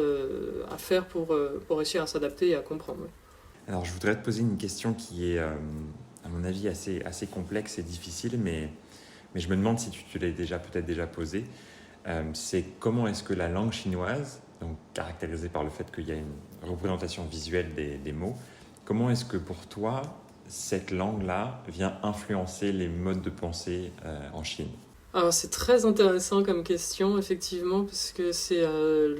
à faire pour réussir à s'adapter et à comprendre. Alors je voudrais te poser une question qui est à mon avis assez complexe et difficile, mais je me demande si tu te l'as peut-être déjà posée. C'est comment est-ce que la langue chinoise, donc caractérisée par le fait qu'il y a une représentation visuelle des mots, comment est-ce que pour toi, cette langue-là vient influencer les modes de pensée en Chine ? Alors c'est très intéressant comme question, effectivement, parce que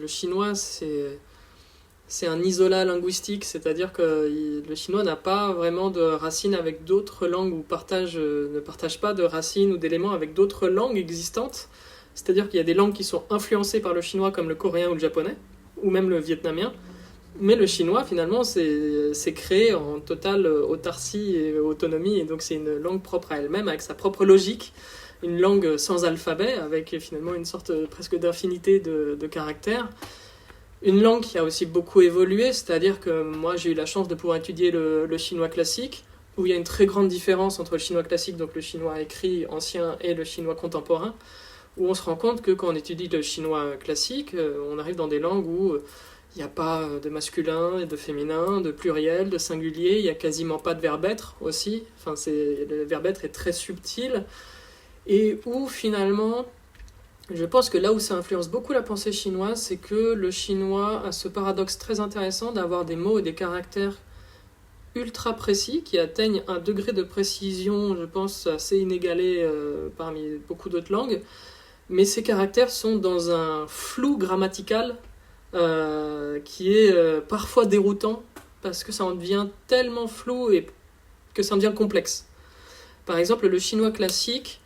le chinois, c'est un isolat linguistique, c'est-à-dire que le chinois n'a pas vraiment de racines avec d'autres langues ou ne partage pas de racines ou d'éléments avec d'autres langues existantes. C'est-à-dire qu'il y a des langues qui sont influencées par le chinois comme le coréen ou le japonais, ou même le vietnamien. Mais le chinois, finalement, c'est créé en totale autarcie et autonomie, et donc c'est une langue propre à elle-même, avec sa propre logique, une langue sans alphabet, avec finalement une sorte presque d'infinité de caractères. Une langue qui a aussi beaucoup évolué, c'est-à-dire que moi j'ai eu la chance de pouvoir étudier le chinois classique, où il y a une très grande différence entre le chinois classique, donc le chinois écrit ancien, et le chinois contemporain, où on se rend compte que quand on étudie le chinois classique, on arrive dans des langues où il n'y a pas de masculin et de féminin, de pluriel, de singulier, il n'y a quasiment pas de verbe être aussi, le verbe être est très subtil, et où finalement, je pense que là où ça influence beaucoup la pensée chinoise, c'est que le chinois a ce paradoxe très intéressant d'avoir des mots et des caractères ultra précis qui atteignent un degré de précision, je pense, assez inégalé parmi beaucoup d'autres langues, mais ces caractères sont dans un flou grammatical qui est parfois déroutant parce que ça en devient tellement flou et que ça en devient complexe. Par exemple, le chinois classique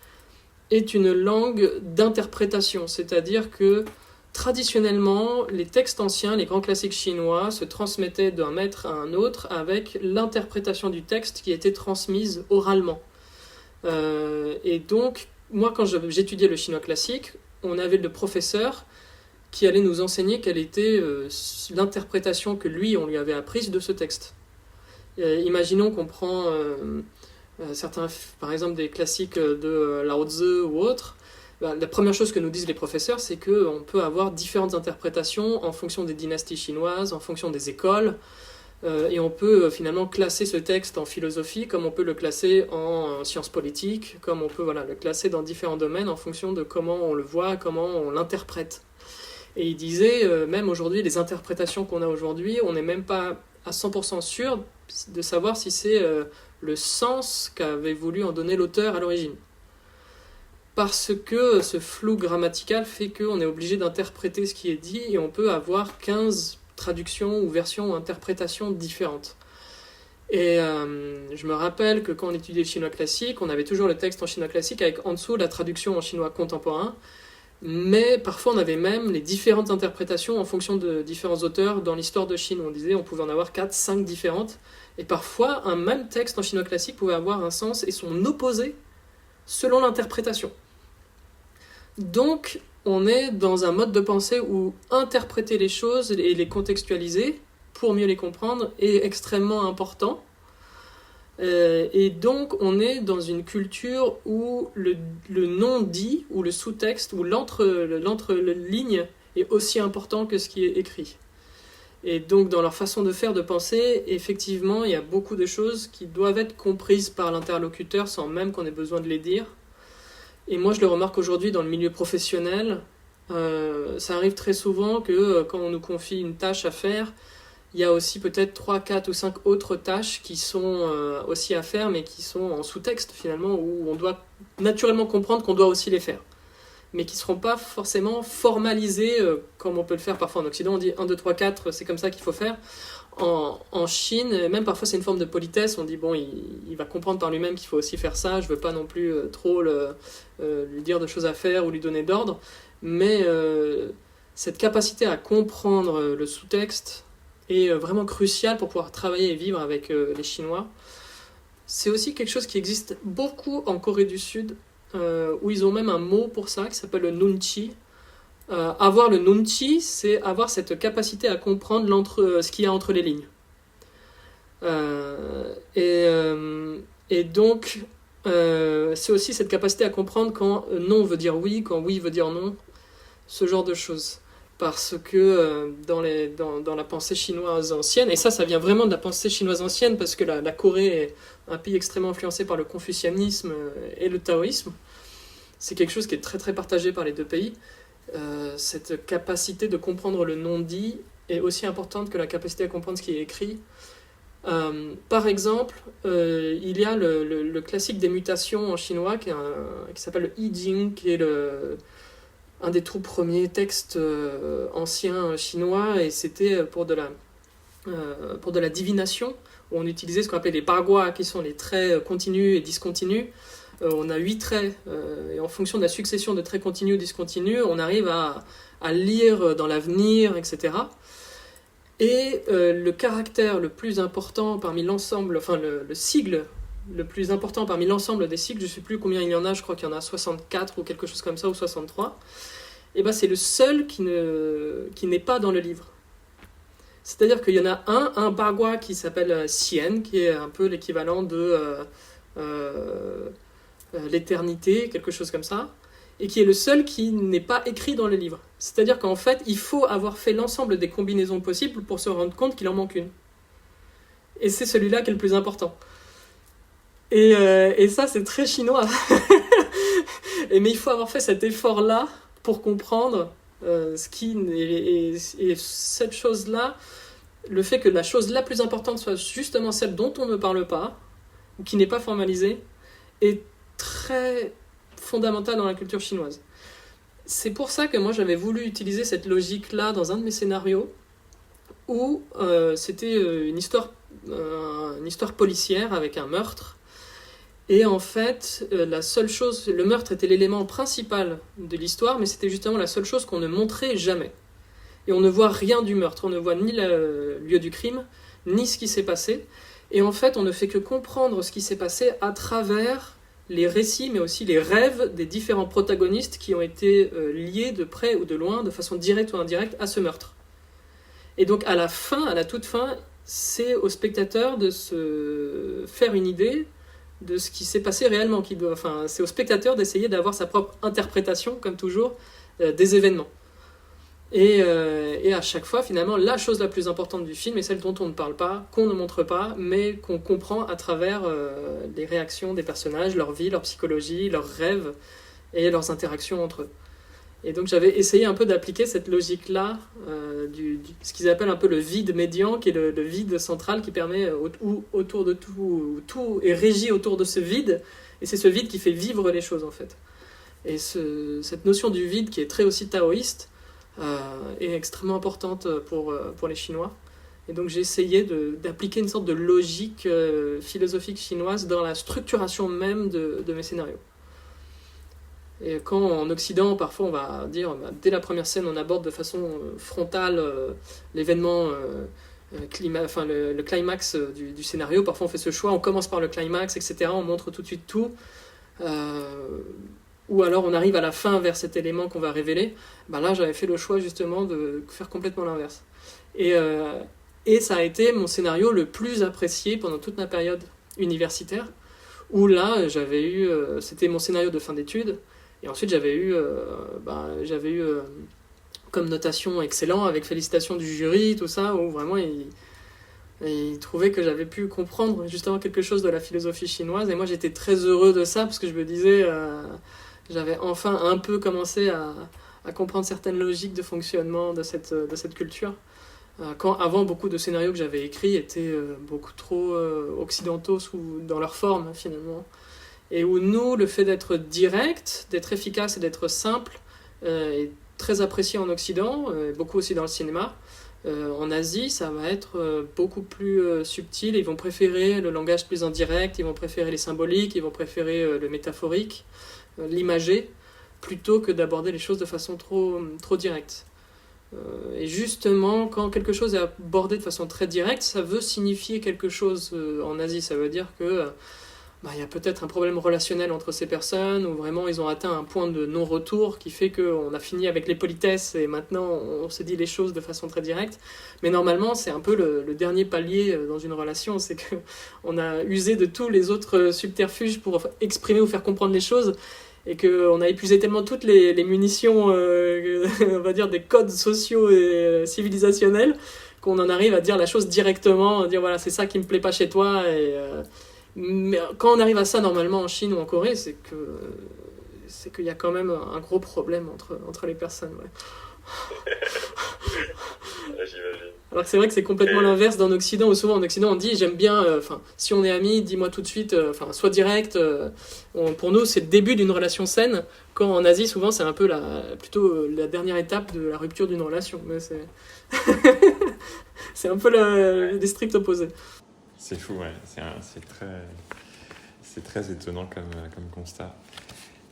est une langue d'interprétation, c'est-à-dire que traditionnellement, les textes anciens, les grands classiques chinois, se transmettaient d'un maître à un autre avec l'interprétation du texte qui était transmise oralement. Et donc, moi, quand j'étudiais le chinois classique, on avait le professeur qui allait nous enseigner quelle était l'interprétation que on lui avait apprise de ce texte. Imaginons qu'on prend certains, par exemple des classiques de Lao Tzu ou autres, La première chose que nous disent les professeurs, c'est qu'on peut avoir différentes interprétations en fonction des dynasties chinoises, en fonction des écoles, et on peut finalement classer ce texte en philosophie, comme on peut le classer en sciences politiques, comme on peut le classer dans différents domaines en fonction de comment on le voit, comment on l'interprète. Et il disait, même aujourd'hui, les interprétations qu'on a aujourd'hui, on n'est même pas à 100% sûr de savoir si c'est le sens qu'avait voulu en donner l'auteur à l'origine. Parce que ce flou grammatical fait qu'on est obligé d'interpréter ce qui est dit et on peut avoir 15 traductions ou versions ou interprétations différentes. Et je me rappelle que quand on étudiait le chinois classique, on avait toujours le texte en chinois classique avec en dessous la traduction en chinois contemporain, mais parfois on avait même les différentes interprétations en fonction de différents auteurs dans l'histoire de Chine. On disait on pouvait en avoir 4, 5 différentes, et parfois un même texte en chinois classique pouvait avoir un sens et son opposé selon l'interprétation. Donc, on est dans un mode de pensée où interpréter les choses et les contextualiser pour mieux les comprendre est extrêmement important. Et donc, on est dans une culture où le non-dit, ou le sous-texte, ou l'entre-ligne est aussi important que ce qui est écrit. Et donc, dans leur façon de faire, de penser, effectivement, il y a beaucoup de choses qui doivent être comprises par l'interlocuteur sans même qu'on ait besoin de les dire. Et moi, je le remarque aujourd'hui dans le milieu professionnel. Ça arrive très souvent que quand on nous confie une tâche à faire, il y a aussi peut-être 3, 4 ou 5 autres tâches qui sont aussi à faire, mais qui sont en sous-texte finalement, où on doit naturellement comprendre qu'on doit aussi les faire. Mais qui ne seront pas forcément formalisées comme on peut le faire parfois en Occident. On dit 1, 2, 3, 4, c'est comme ça qu'il faut faire. En Chine, même parfois c'est une forme de politesse, on dit bon, il va comprendre par lui-même qu'il faut aussi faire ça, je veux pas non plus trop lui dire de choses à faire ou lui donner d'ordre, mais cette capacité à comprendre le sous-texte est vraiment cruciale pour pouvoir travailler et vivre avec les Chinois. C'est aussi quelque chose qui existe beaucoup en Corée du Sud, où ils ont même un mot pour ça qui s'appelle le nunchi. Avoir le nunchi, c'est avoir cette capacité à comprendre ce qu'il y a entre les lignes. Et donc, c'est aussi cette capacité à comprendre quand non veut dire oui, quand oui veut dire non, ce genre de choses. Parce que dans la pensée chinoise ancienne, et ça vient vraiment de la pensée chinoise ancienne, parce que la Corée est un pays extrêmement influencé par le confucianisme et le taoïsme. C'est quelque chose qui est très très partagé par les deux pays. Cette capacité de comprendre le non-dit est aussi importante que la capacité à comprendre ce qui est écrit. Par exemple, il y a le classique des mutations en chinois qui s'appelle le I Ching, qui est un des tout premiers textes anciens chinois, et c'était pour de la divination, où on utilisait ce qu'on appelait les bagua, qui sont les traits continus et discontinus. On a 8 traits, et en fonction de la succession de traits continus ou discontinus, on arrive à lire dans l'avenir, etc. Et le caractère le plus important parmi l'ensemble, enfin le sigle le plus important parmi l'ensemble des sigles, je ne sais plus combien il y en a, je crois qu'il y en a 64 ou quelque chose comme ça, ou 63, et ben c'est le seul qui n'est pas dans le livre. C'est-à-dire qu'il y en a un bagua qui s'appelle Sien, qui est un peu l'équivalent de l'éternité, quelque chose comme ça, et qui est le seul qui n'est pas écrit dans le livre. C'est-à-dire qu'en fait, il faut avoir fait l'ensemble des combinaisons possibles pour se rendre compte qu'il en manque une. Et c'est celui-là qui est le plus important. Et ça, c'est très chinois. Mais il faut avoir fait cet effort-là pour comprendre ce qui... Et cette chose-là, le fait que la chose la plus importante soit justement celle dont on ne parle pas, ou qui n'est pas formalisée, est très fondamentale dans la culture chinoise. C'est pour ça que moi j'avais voulu utiliser cette logique-là dans un de mes scénarios, où c'était une histoire policière avec un meurtre, et en fait la seule chose, le meurtre était l'élément principal de l'histoire, mais c'était justement la seule chose qu'on ne montrait jamais. Et on ne voit rien du meurtre, on ne voit ni le lieu du crime, ni ce qui s'est passé, et en fait on ne fait que comprendre ce qui s'est passé à travers les récits, mais aussi les rêves des différents protagonistes qui ont été liés de près ou de loin, de façon directe ou indirecte, à ce meurtre. Et donc à la toute fin, c'est au spectateur de se faire une idée de ce qui s'est passé réellement. C'est au spectateur d'essayer d'avoir sa propre interprétation, comme toujours, des événements. Et à chaque fois, finalement, la chose la plus importante du film est celle dont on ne parle pas, qu'on ne montre pas, mais qu'on comprend à travers les réactions des personnages, leur vie, leur psychologie, leurs rêves et leurs interactions entre eux. Et donc j'avais essayé un peu d'appliquer cette logique-là, ce qu'ils appellent un peu le vide médian, qui est le vide central qui permet, où autour de tout est régi autour de ce vide, et c'est ce vide qui fait vivre les choses en fait. Et cette notion du vide, qui est très aussi taoïste, est extrêmement importante pour les Chinois. Et donc j'ai essayé d'appliquer une sorte de logique philosophique chinoise dans la structuration même de mes scénarios. Et quand en Occident, parfois on va dire, dès la première scène, on aborde de façon frontale l'événement, le climax du scénario. Parfois on fait ce choix, on commence par le climax, etc. On montre tout de suite tout. Ou alors on arrive à la fin vers cet élément qu'on va révéler. Là, j'avais fait le choix justement de faire complètement l'inverse. Et ça a été mon scénario le plus apprécié pendant toute ma période universitaire, où là, c'était mon scénario de fin d'études. Et ensuite, j'avais eu comme notation excellent, avec félicitations du jury, tout ça, où vraiment il trouvait que j'avais pu comprendre justement quelque chose de la philosophie chinoise. Et moi, j'étais très heureux de ça, parce que je me disais, j'avais enfin un peu commencé à comprendre certaines logiques de fonctionnement de cette culture. Quand avant, beaucoup de scénarios que j'avais écrits étaient beaucoup trop occidentaux dans leur forme, finalement. Et où nous, le fait d'être direct, d'être efficace et d'être simple est très apprécié en Occident, beaucoup aussi dans le cinéma. En Asie, ça va être beaucoup plus subtil. Ils vont préférer le langage plus indirect, ils vont préférer les symboliques, ils vont préférer le métaphorique, l'imagé, plutôt que d'aborder les choses de façon trop directe. Et justement, quand quelque chose est abordé de façon très directe, ça veut signifier quelque chose en Asie. Ça veut dire que il y a peut-être un problème relationnel entre ces personnes, où vraiment ils ont atteint un point de non-retour qui fait qu'on a fini avec les politesses et maintenant on se dit les choses de façon très directe. Mais normalement, c'est un peu le dernier palier dans une relation, c'est qu'on a usé de tous les autres subterfuges pour exprimer ou faire comprendre les choses, et qu'on a épuisé tellement toutes les munitions, on va dire des codes sociaux et civilisationnels, qu'on en arrive à dire la chose directement, à dire voilà, c'est ça qui me plaît pas chez toi. Mais quand on arrive à ça normalement en Chine ou en Corée, c'est qu'il y a quand même un gros problème entre les personnes. Ouais. J'imagine. Alors que c'est vrai que c'est complètement l'inverse dans l'Occident, où souvent en Occident on dit j'aime bien, si on est amis, dis-moi tout de suite, sois direct. Pour nous c'est le début d'une relation saine, quand en Asie souvent c'est un peu plutôt la dernière étape de la rupture d'une relation. Mais c'est un peu les stricts opposés. C'est fou, ouais. C'est très étonnant comme constat.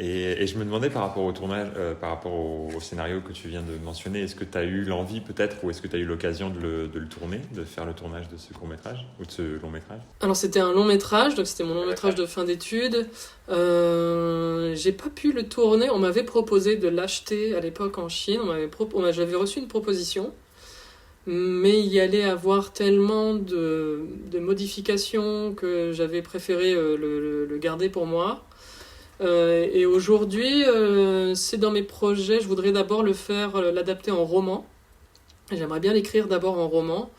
Et je me demandais par rapport au tournage, par rapport au scénario que tu viens de mentionner, est-ce que tu as eu l'envie peut-être, ou est-ce que tu as eu l'occasion de le tourner, de faire le tournage de ce court-métrage, ou de ce long-métrage ? Alors c'était un long-métrage, donc c'était mon long-métrage de fin d'études. J'ai pas pu le tourner, on m'avait proposé de l'acheter à l'époque en Chine, j'avais reçu une proposition. Mais il y allait avoir tellement de modifications que j'avais préféré le garder pour moi. Et aujourd'hui, c'est dans mes projets, je voudrais d'abord l'adapter en roman. J'aimerais bien l'écrire d'abord en roman.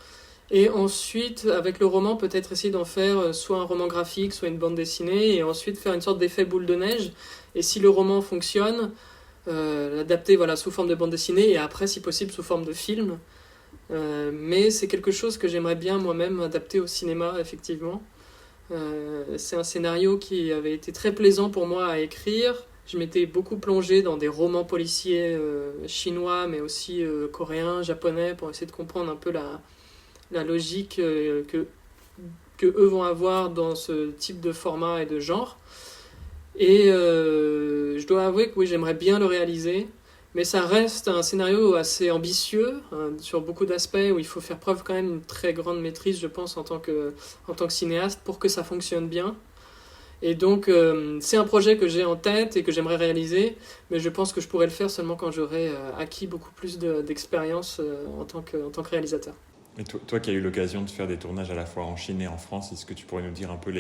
Et ensuite, avec le roman, peut-être essayer d'en faire soit un roman graphique, soit une bande dessinée, et ensuite faire une sorte d'effet boule de neige. Et si le roman fonctionne, l'adapter sous forme de bande dessinée, et après, si possible, sous forme de film. Mais c'est quelque chose que j'aimerais bien moi-même adapter au cinéma, effectivement. C'est un scénario qui avait été très plaisant pour moi à écrire. Je m'étais beaucoup plongé dans des romans policiers chinois, mais aussi coréens, japonais, pour essayer de comprendre un peu la logique que eux vont avoir dans ce type de format et de genre. Et je dois avouer que oui, j'aimerais bien le réaliser. Mais ça reste un scénario assez ambitieux, sur beaucoup d'aspects, où il faut faire preuve quand même d'une très grande maîtrise, je pense, en tant que cinéaste, pour que ça fonctionne bien. Et donc, c'est un projet que j'ai en tête et que j'aimerais réaliser, mais je pense que je pourrais le faire seulement quand j'aurai acquis beaucoup plus d'expérience en tant que réalisateur. Et toi qui as eu l'occasion de faire des tournages à la fois en Chine et en France, est-ce que tu pourrais nous dire un peu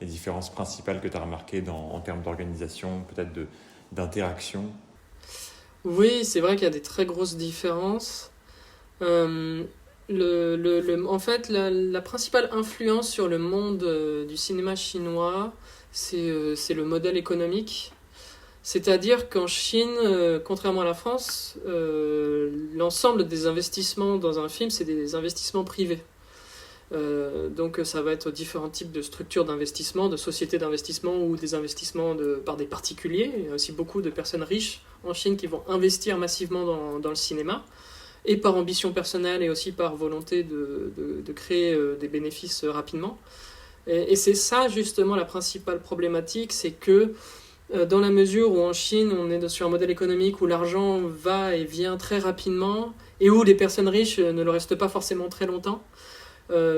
les différences principales que tu as remarquées en termes d'organisation, peut-être d'interaction? Oui, c'est vrai qu'il y a des très grosses différences. Euh, en fait, la principale influence sur le monde du cinéma chinois, c'est le modèle économique. C'est-à-dire qu'en Chine, contrairement à la France, l'ensemble des investissements dans un film, c'est des investissements privés. Donc ça va être différents types de structures d'investissement, de sociétés d'investissement ou des investissements par des particuliers. Il y a aussi beaucoup de personnes riches en Chine qui vont investir massivement dans le cinéma, et par ambition personnelle et aussi par volonté de créer des bénéfices rapidement. Et c'est ça justement la principale problématique, c'est que dans la mesure où en Chine on est sur un modèle économique où l'argent va et vient très rapidement et où les personnes riches ne le restent pas forcément très longtemps,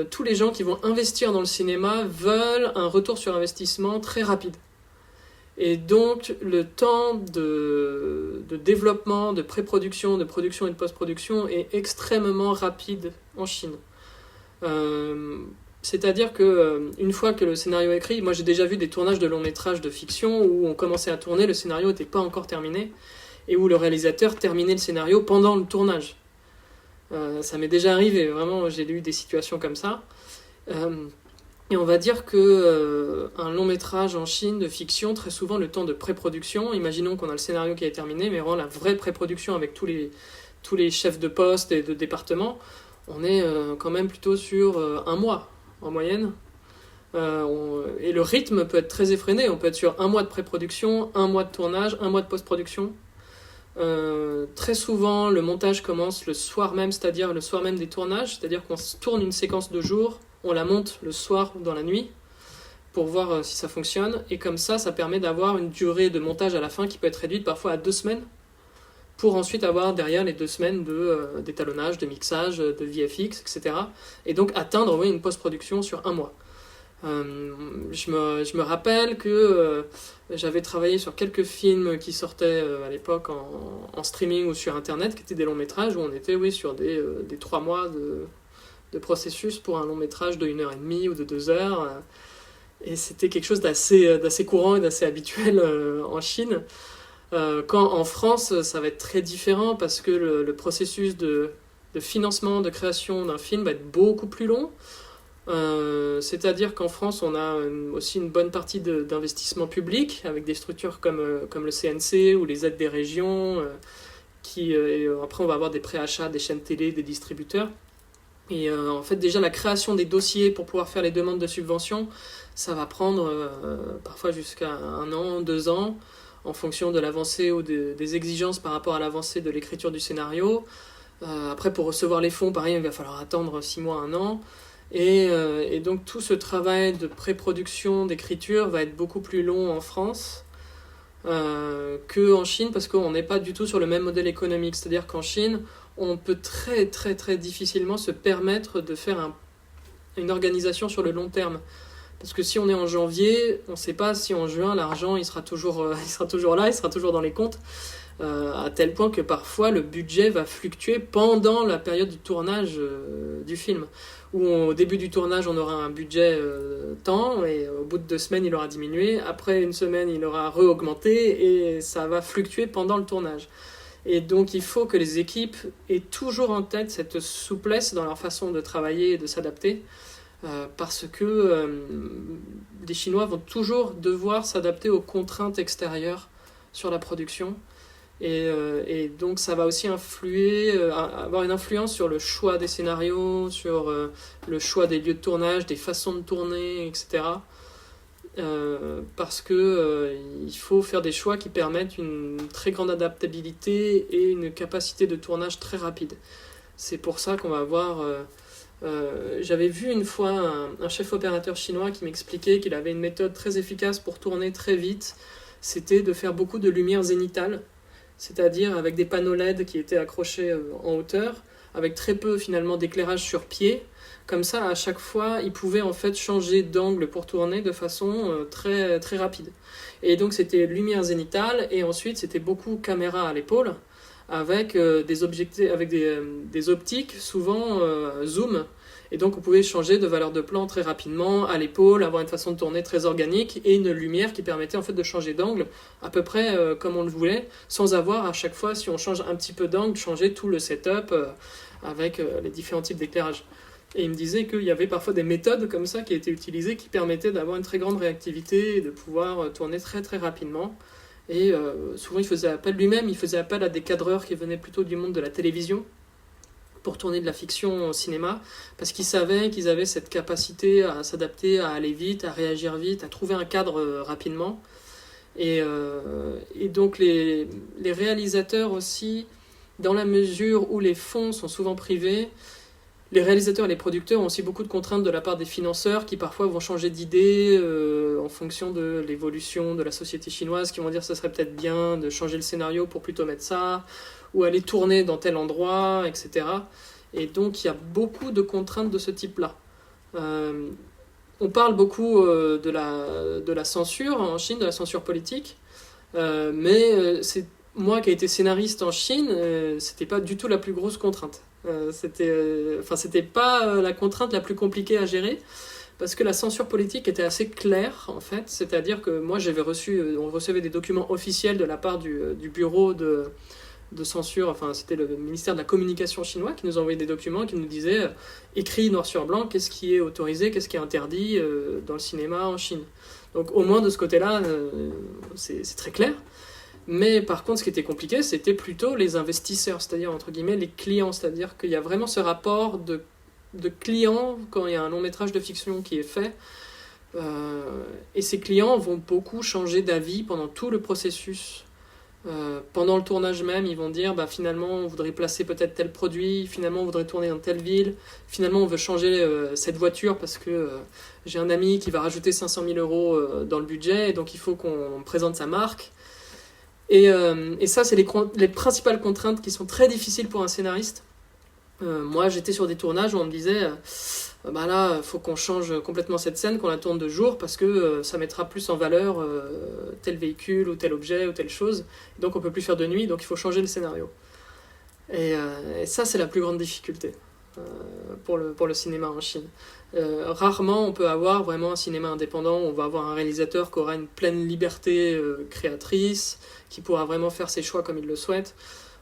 tous les gens qui vont investir dans le cinéma veulent un retour sur investissement très rapide. Et donc le temps de développement, de pré-production, de production et de post-production est extrêmement rapide en Chine. C'est-à-dire que une fois que le scénario est écrit, moi j'ai déjà vu des tournages de longs métrages de fiction où on commençait à tourner, le scénario n'était pas encore terminé, et où le réalisateur terminait le scénario pendant le tournage. Ça m'est déjà arrivé, vraiment, j'ai eu des situations comme ça. Et on va dire que un long métrage en Chine de fiction, très souvent le temps de pré-production, imaginons qu'on a le scénario qui est terminé, mais vraiment la vraie pré-production avec tous les chefs de poste et de département, on est quand même plutôt sur un mois en moyenne. Et le rythme peut être très effréné, on peut être sur un mois de pré-production, un mois de tournage, un mois de post-production. Très souvent, le montage commence le soir même, c'est-à-dire le soir même des tournages, c'est-à-dire qu'on tourne une séquence de jour, on la monte le soir dans la nuit pour voir si ça fonctionne, et comme ça permet d'avoir une durée de montage à la fin qui peut être réduite parfois à 2 semaines, pour ensuite avoir derrière les 2 semaines d'étalonnage, de mixage, de VFX, etc. Et donc atteindre une post-production sur un mois. Je me rappelle que j'avais travaillé sur quelques films qui sortaient à l'époque en streaming ou sur internet, qui étaient des longs métrages où on était sur des 3 mois de processus pour un long métrage de 1h30 ou de 2 heures. Et c'était quelque chose d'assez courant et d'assez habituel en Chine. Quand en France, ça va être très différent parce que le processus de financement, de création d'un film va être beaucoup plus long. C'est-à-dire qu'en France, on a aussi une bonne partie d'investissement public avec des structures comme le CNC ou les aides des régions. Et après, on va avoir des préachats, des chaînes télé, des distributeurs. Et en fait, déjà, la création des dossiers pour pouvoir faire les demandes de subventions, ça va prendre parfois jusqu'à 1 an, 2 ans, en fonction de l'avancée ou des exigences par rapport à l'avancée de l'écriture du scénario. Après, pour recevoir les fonds, pareil, il va falloir attendre 6 mois, 1 an. Et donc tout ce travail de pré-production, d'écriture va être beaucoup plus long en France qu'en Chine, parce qu'on n'est pas du tout sur le même modèle économique. C'est-à-dire qu'en Chine, on peut très très très difficilement se permettre de faire une organisation sur le long terme. Parce que si on est en janvier, on ne sait pas si en juin l'argent il sera toujours là, il sera toujours dans les comptes. À tel point que parfois le budget va fluctuer pendant la période du tournage du film. Où au début du tournage on aura un budget tant, et au bout de 2 semaines il aura diminué, après 1 semaine il aura re-augmenté, et ça va fluctuer pendant le tournage. Et donc il faut que les équipes aient toujours en tête cette souplesse dans leur façon de travailler et de s'adapter, parce que les Chinois vont toujours devoir s'adapter aux contraintes extérieures sur la production. Et donc ça va aussi avoir une influence sur le choix des scénarios, sur le choix des lieux de tournage, des façons de tourner, etc. Parce que il faut faire des choix qui permettent une très grande adaptabilité et une capacité de tournage très rapide. C'est pour ça qu'on va avoir... j'avais vu une fois un chef opérateur chinois qui m'expliquait qu'il avait une méthode très efficace pour tourner très vite. C'était de faire beaucoup de lumière zénitale, c'est-à-dire avec des panneaux LED qui étaient accrochés en hauteur, avec très peu finalement d'éclairage sur pied. Comme ça, à chaque fois, il pouvait en fait changer d'angle pour tourner de façon très, très rapide. Et donc c'était lumière zénitale, et ensuite c'était beaucoup caméra à l'épaule, avec des optiques souvent zoom, Et donc on pouvait changer de valeur de plan très rapidement, à l'épaule, avoir une façon de tourner très organique et une lumière qui permettait en fait de changer d'angle à peu près comme on le voulait, sans avoir à chaque fois, si on change un petit peu d'angle, changer tout le setup avec les différents types d'éclairage. Et il me disait qu'il y avait parfois des méthodes comme ça qui étaient utilisées qui permettaient d'avoir une très grande réactivité et de pouvoir tourner très très rapidement. Et souvent il faisait appel à des cadreurs qui venaient plutôt du monde de la télévision pour tourner de la fiction au cinéma, parce qu'ils savaient qu'ils avaient cette capacité à s'adapter, à aller vite, à réagir vite, à trouver un cadre rapidement. Et donc les réalisateurs aussi, dans la mesure où les fonds sont souvent privés, les réalisateurs et les producteurs ont aussi beaucoup de contraintes de la part des financeurs qui parfois vont changer d'idée en fonction de l'évolution de la société chinoise, qui vont dire que ça serait peut-être bien de changer le scénario pour plutôt mettre ça, ou aller tourner dans tel endroit, etc. Et donc il y a beaucoup de contraintes de ce type-là. On parle beaucoup de la censure en Chine, de la censure politique, mais moi qui ai été scénariste en Chine, c'était pas du tout la plus grosse contrainte. C'était pas la contrainte la plus compliquée à gérer, parce que la censure politique était assez claire en fait, c'est-à-dire que moi on recevait des documents officiels de la part du bureau de censure, enfin c'était le ministère de la communication chinois qui nous envoyait des documents qui nous disait écrit noir sur blanc qu'est-ce qui est autorisé, qu'est-ce qui est interdit dans le cinéma en Chine. Donc au moins de ce côté-là, c'est très clair. Mais par contre, ce qui était compliqué, c'était plutôt les investisseurs, c'est-à-dire entre guillemets les clients, c'est-à-dire qu'il y a vraiment ce rapport de clients quand il y a un long métrage de fiction qui est fait, et ces clients vont beaucoup changer d'avis pendant tout le processus. Pendant le tournage même, ils vont dire finalement on voudrait placer peut-être tel produit, finalement on voudrait tourner dans telle ville, finalement on veut changer cette voiture parce que j'ai un ami qui va rajouter 500 000 € dans le budget, et donc il faut qu'on présente sa marque. Et ça, c'est les principales contraintes qui sont très difficiles pour un scénariste. Moi, j'étais sur des tournages où on me disait là, il faut qu'on change complètement cette scène, qu'on la tourne de jour, parce que ça mettra plus en valeur tel véhicule, ou tel objet, ou telle chose. Donc, on peut plus faire de nuit, donc il faut changer le scénario. Et ça, c'est la plus grande difficulté pour le cinéma en Chine. Rarement on peut avoir vraiment un cinéma indépendant où on va avoir un réalisateur qui aura une pleine liberté créatrice, qui pourra vraiment faire ses choix comme il le souhaite.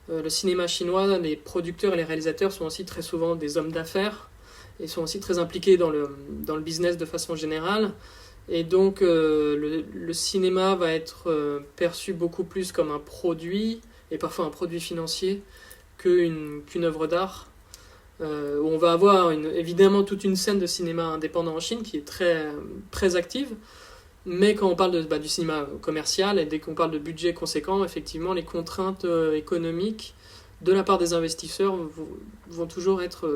Le cinéma chinois, les producteurs et les réalisateurs sont aussi très souvent des hommes d'affaires et sont aussi très impliqués dans le business de façon générale. Et donc le cinéma va être perçu beaucoup plus comme un produit, et parfois un produit financier, qu'une œuvre d'art. Où on va avoir évidemment toute une scène de cinéma indépendant en Chine qui est très, très active, mais quand on parle du cinéma commercial, et dès qu'on parle de budget conséquent, effectivement les contraintes économiques de la part des investisseurs vont toujours être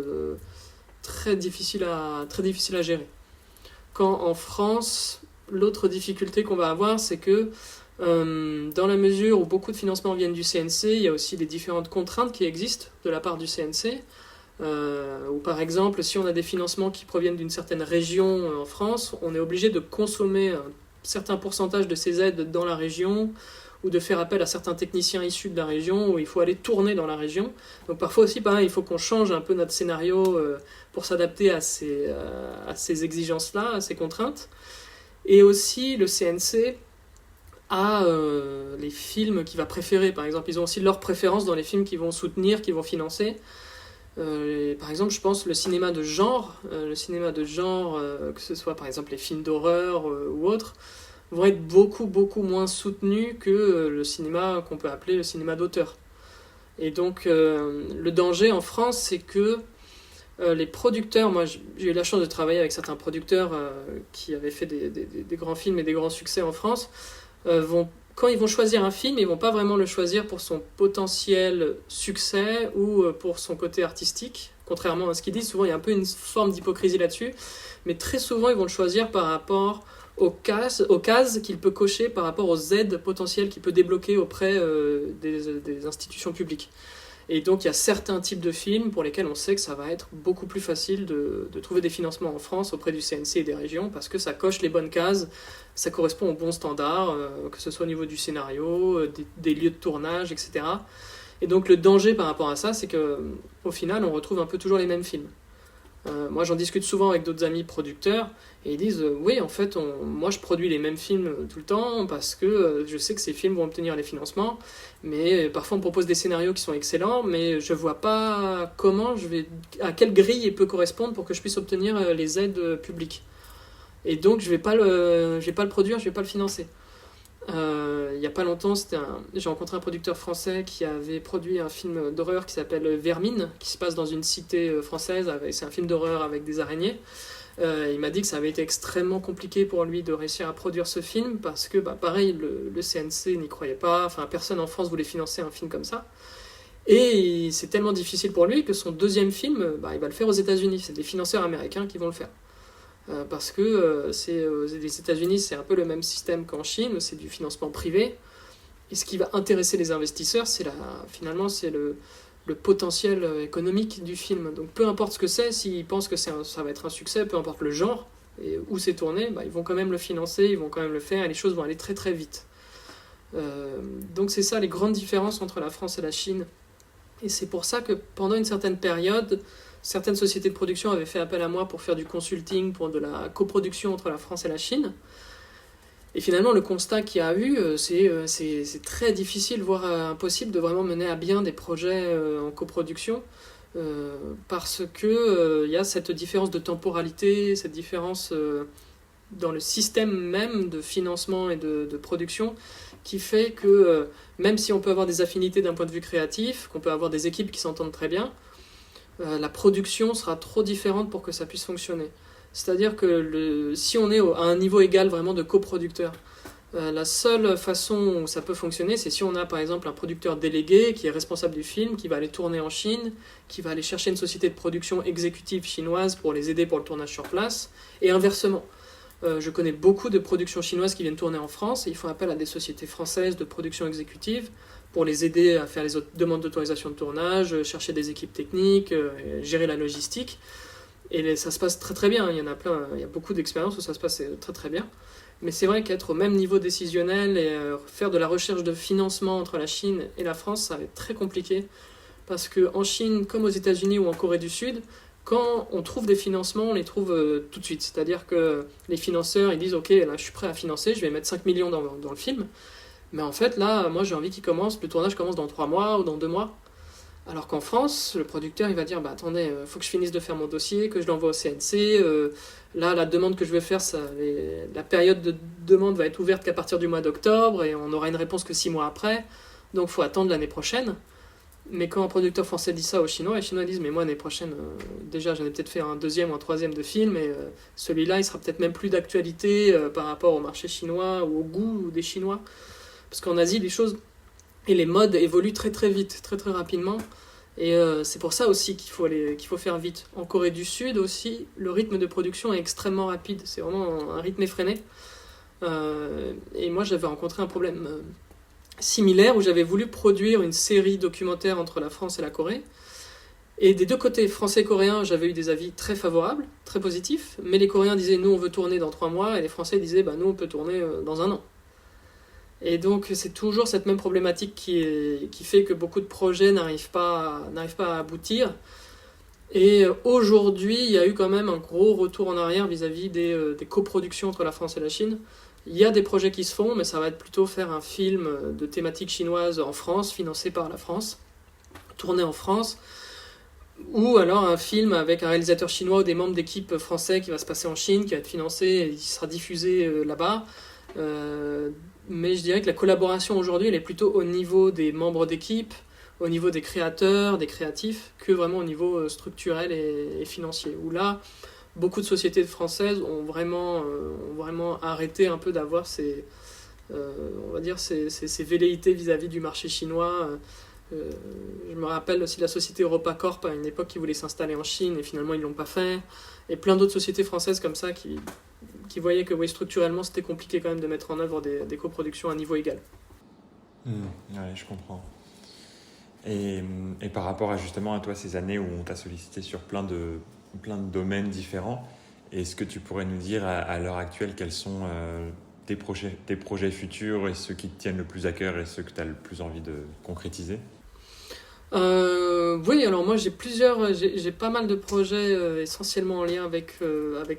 très difficiles à gérer. Quand en France, l'autre difficulté qu'on va avoir, c'est que dans la mesure où beaucoup de financements viennent du CNC, il y a aussi des différentes contraintes qui existent de la part du CNC. Ou par exemple, si on a des financements qui proviennent d'une certaine région en France, on est obligé de consommer un certain pourcentage de ces aides dans la région, ou de faire appel à certains techniciens issus de la région, où il faut aller tourner dans la région. Donc parfois aussi, pareil, il faut qu'on change un peu notre scénario pour s'adapter à ces exigences-là, à ces contraintes. Et aussi, le CNC a les films qu'il va préférer. Par exemple, ils ont aussi leurs préférences dans les films qu'ils vont soutenir, qu'ils vont financer. Par exemple, je pense le cinéma de genre, que ce soit par exemple les films d'horreur ou autres, vont être beaucoup beaucoup moins soutenus que le cinéma qu'on peut appeler le cinéma d'auteur. Et donc le danger en France, c'est que les producteurs, moi j'ai eu la chance de travailler avec certains producteurs qui avaient fait des grands films et des grands succès en France, quand ils vont choisir un film, ils vont pas vraiment le choisir pour son potentiel succès ou pour son côté artistique. Contrairement à ce qu'ils disent, souvent il y a un peu une forme d'hypocrisie là-dessus, mais très souvent ils vont le choisir par rapport aux cases qu'il peut cocher, par rapport aux aides potentielles qu'il peut débloquer auprès des institutions publiques. Et donc il y a certains types de films pour lesquels on sait que ça va être beaucoup plus facile de trouver des financements en France auprès du CNC et des régions, parce que ça coche les bonnes cases, ça correspond aux bons standards, que ce soit au niveau du scénario, des lieux de tournage, etc. Et donc le danger par rapport à ça, c'est qu'au final, on retrouve un peu toujours les mêmes films. Moi, j'en discute souvent avec d'autres amis producteurs et ils disent oui, en fait, moi je produis les mêmes films tout le temps parce que je sais que ces films vont obtenir les financements, mais parfois on me propose des scénarios qui sont excellents, mais je vois pas à quelle grille il peut correspondre pour que je puisse obtenir les aides publiques. Et donc je vais pas le produire, je vais pas le financer. Il y a pas longtemps, j'ai rencontré un producteur français qui avait produit un film d'horreur qui s'appelle Vermine, qui se passe dans une cité française. C'est un film d'horreur avec des araignées. Il m'a dit que ça avait été extrêmement compliqué pour lui de réussir à produire ce film parce que, pareil, le CNC n'y croyait pas. Enfin, personne en France voulait financer un film comme ça. Et c'est tellement difficile pour lui que son deuxième film, il va le faire aux États-Unis. C'est des financeurs américains qui vont le faire. Parce que les États-Unis, c'est un peu le même système qu'en Chine, c'est du financement privé. Et ce qui va intéresser les investisseurs, finalement, c'est le potentiel économique du film. Donc peu importe ce que c'est, s'ils pensent que ça va être un succès, peu importe le genre et où c'est tourné, ils vont quand même le financer, ils vont quand même le faire, et les choses vont aller très très vite. Donc c'est ça les grandes différences entre la France et la Chine. Et c'est pour ça que pendant une certaine période, certaines sociétés de production avaient fait appel à moi pour faire du consulting, pour de la coproduction entre la France et la Chine. Et finalement, le constat qu'il y a eu, c'est très difficile, voire impossible, de vraiment mener à bien des projets en coproduction, parce que y a cette différence de temporalité, cette différence dans le système même de financement et de production, qui fait que même si on peut avoir des affinités d'un point de vue créatif, qu'on peut avoir des équipes qui s'entendent très bien, la production sera trop différente pour que ça puisse fonctionner. C'est-à-dire que si on est à un niveau égal vraiment de coproducteur, la seule façon où ça peut fonctionner, c'est si on a par exemple un producteur délégué qui est responsable du film, qui va aller tourner en Chine, qui va aller chercher une société de production exécutive chinoise pour les aider pour le tournage sur place, et inversement. Je connais beaucoup de productions chinoises qui viennent tourner en France et ils font appel à des sociétés françaises de production exécutive pour les aider à faire les demandes d'autorisation de tournage, chercher des équipes techniques, gérer la logistique. Et ça se passe très très bien, il y en a plein, il y a beaucoup d'expériences où ça se passe très très bien. Mais c'est vrai qu'être au même niveau décisionnel et faire de la recherche de financement entre la Chine et la France, ça va être très compliqué. Parce qu'en Chine, comme aux États-Unis ou en Corée du Sud, quand on trouve des financements, on les trouve tout de suite. C'est-à-dire que les financeurs, ils disent « Ok, là, je suis prêt à financer, je vais mettre 5 millions dans le film. » Mais en fait, là, moi, j'ai envie qu'il commence, le tournage commence dans 3 mois ou dans 2 mois. Alors qu'en France, le producteur, il va dire « Attendez, faut que je finisse de faire mon dossier, que je l'envoie au CNC. Là, la demande que je vais faire, la période de demande va être ouverte qu'à partir du mois d'octobre et on aura une réponse que 6 mois après. Donc, il faut attendre l'année prochaine. » Mais quand un producteur français dit ça aux Chinois, les Chinois disent « Mais moi, l'année prochaine, déjà, j'en ai peut-être fait un deuxième ou un troisième de film, et celui-là, il sera peut-être même plus d'actualité par rapport au marché chinois ou au goût des Chinois. » Parce qu'en Asie, les choses et les modes évoluent très très vite, très très rapidement. Et c'est pour ça aussi qu'il faut faire vite. En Corée du Sud aussi, le rythme de production est extrêmement rapide. C'est vraiment un rythme effréné. Et moi, j'avais rencontré un problème similaire où j'avais voulu produire une série documentaire entre la France et la Corée. Et des deux côtés, français et coréens, j'avais eu des avis très favorables, très positifs. Mais les Coréens disaient « Nous, on veut tourner dans 3 mois » et les Français disaient « Nous, on peut tourner dans 1 an ». Et donc c'est toujours cette même problématique qui fait que beaucoup de projets n'arrivent pas à aboutir. Et aujourd'hui, il y a eu quand même un gros retour en arrière vis-à-vis des coproductions entre la France et la Chine. Il y a des projets qui se font, mais ça va être plutôt faire un film de thématique chinoise en France, financé par la France, tourné en France, ou alors un film avec un réalisateur chinois ou des membres d'équipe français qui va se passer en Chine, qui va être financé et qui sera diffusé là-bas. Mais je dirais que la collaboration aujourd'hui, elle est plutôt au niveau des membres d'équipe, au niveau des créateurs, des créatifs, que vraiment au niveau structurel et financier. Où là, beaucoup de sociétés françaises ont vraiment arrêté un peu d'avoir ces velléités vis-à-vis du marché chinois. Je me rappelle aussi de la société EuropaCorp à une époque qui voulait s'installer en Chine et finalement ils ne l'ont pas fait. Et plein d'autres sociétés françaises comme ça qui voyaient que structurellement c'était compliqué quand même de mettre en œuvre des coproductions à niveau égal. Ouais, je comprends. Et par rapport justement à toi, ces années où on t'a sollicité sur plein de domaines différents, est-ce que tu pourrais nous dire à l'heure actuelle quels sont tes projets futurs et ceux qui te tiennent le plus à cœur et ceux que tu as le plus envie de concrétiser ? Oui, alors moi j'ai pas mal de projets essentiellement en lien avec